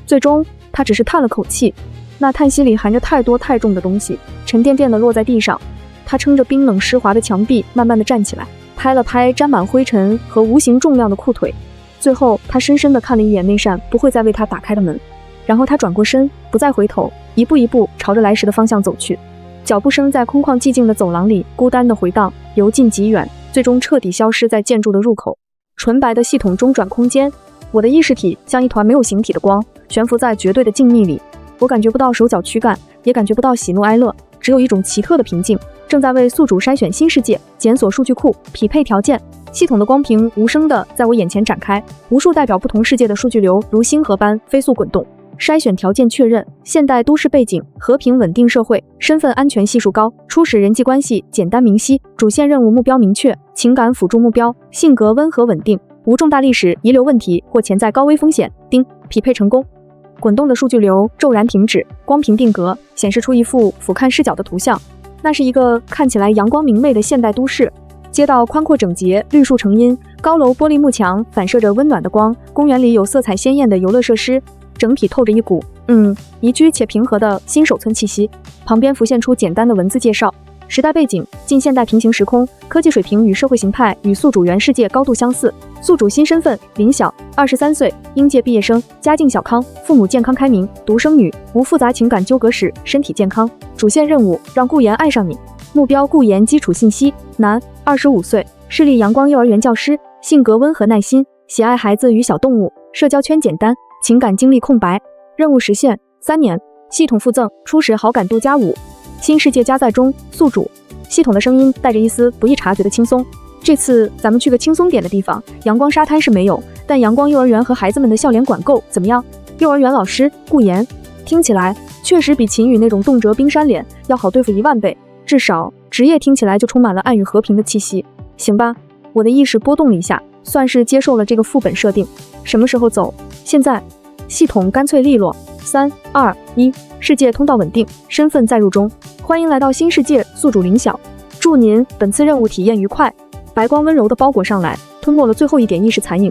最終他只是嘆了口氣，那嘆息裡含着太多太重的東西，沉甸甸地落在地上。他撐着冰冷濕滑的牆壁，慢慢地站起來，拍了拍沾滿灰塵和無形重量的褲腿。最後他深深地看了一眼那扇不會再為他打開的門，然後他轉過身，不再回頭，一步一步朝着來時的方向走去。腳步聲在空曠寂靜的走廊裡孤單地回蕩，由近及遠，最終徹底消失在建築的入口。純白的系統中轉空間，我的意識體像一團沒有形體的光，懸浮在絕對的靜謐裡。我感覺不到手腳軀幹，也感覺不到喜怒哀樂，只有一種奇特的平靜，正在為宿主篩選新世界，檢索數據庫，匹配條件。系統的光屏無聲地在我眼前展開，無數代表不同世界的數據流如星河般飛速滾動。篩選條件確認：現代都市背景，和平穩定社會，身份安全係數高，初始人際關係簡單明晰，主線任務目標明確，情感輔助目標，性格溫和穩定，無重大歷史遺留問題或潛在高危風險。丁，匹配成功。滾動的數據流驟然停止，光屏定格，顯示出一幅俯瞰視角的圖像。那是一個看起來陽光明媚的現代都市，街道寬闊整潔，綠樹成蔭，高樓玻璃幕牆反射着溫暖的光，公園裡有色彩鮮豔的遊樂設施，整體透着一股宜居且平和的新手村氣息。旁邊浮現出簡單的文字介紹，時代背景：近現代平行時空，科技水平與社會形態與宿主原世界高度相似。宿主新身份：林曉，23歲，應屆畢業生，家境小康，父母健康開明，獨生女，無複雜情感糾葛史，身體健康。主線任務：讓顧言愛上你。目標：顧言基礎信息：男，25歲，市立陽光幼兒園教師，性格溫和耐心，喜愛孩子與小動物，社交圈簡單，情感經歷空白。任務時限：3年。系統附贈：初始好感度+5。新世界加載中，宿主。系統的聲音帶着一絲不易察覺的輕鬆。這次咱們去個輕鬆點的地方，陽光沙灘是沒有，但陽光幼兒園和孩子們的笑臉管夠，怎麼樣？幼兒園老師顧言，聽起來確實比秦宇那種動輒冰山臉要好對付10000倍，至少職業聽起來就充滿了愛與和平的氣息。行吧，我的意識波動了一下，算是接受了這個副本設定。什麼時候走？現在。系統乾脆利落。3、2、1，世界通道穩定，身份載入中。歡迎來到新世界，宿主林曉。祝您本次任務體驗愉快。白光溫柔地包裹上來，吞沒了最後一點意識殘影。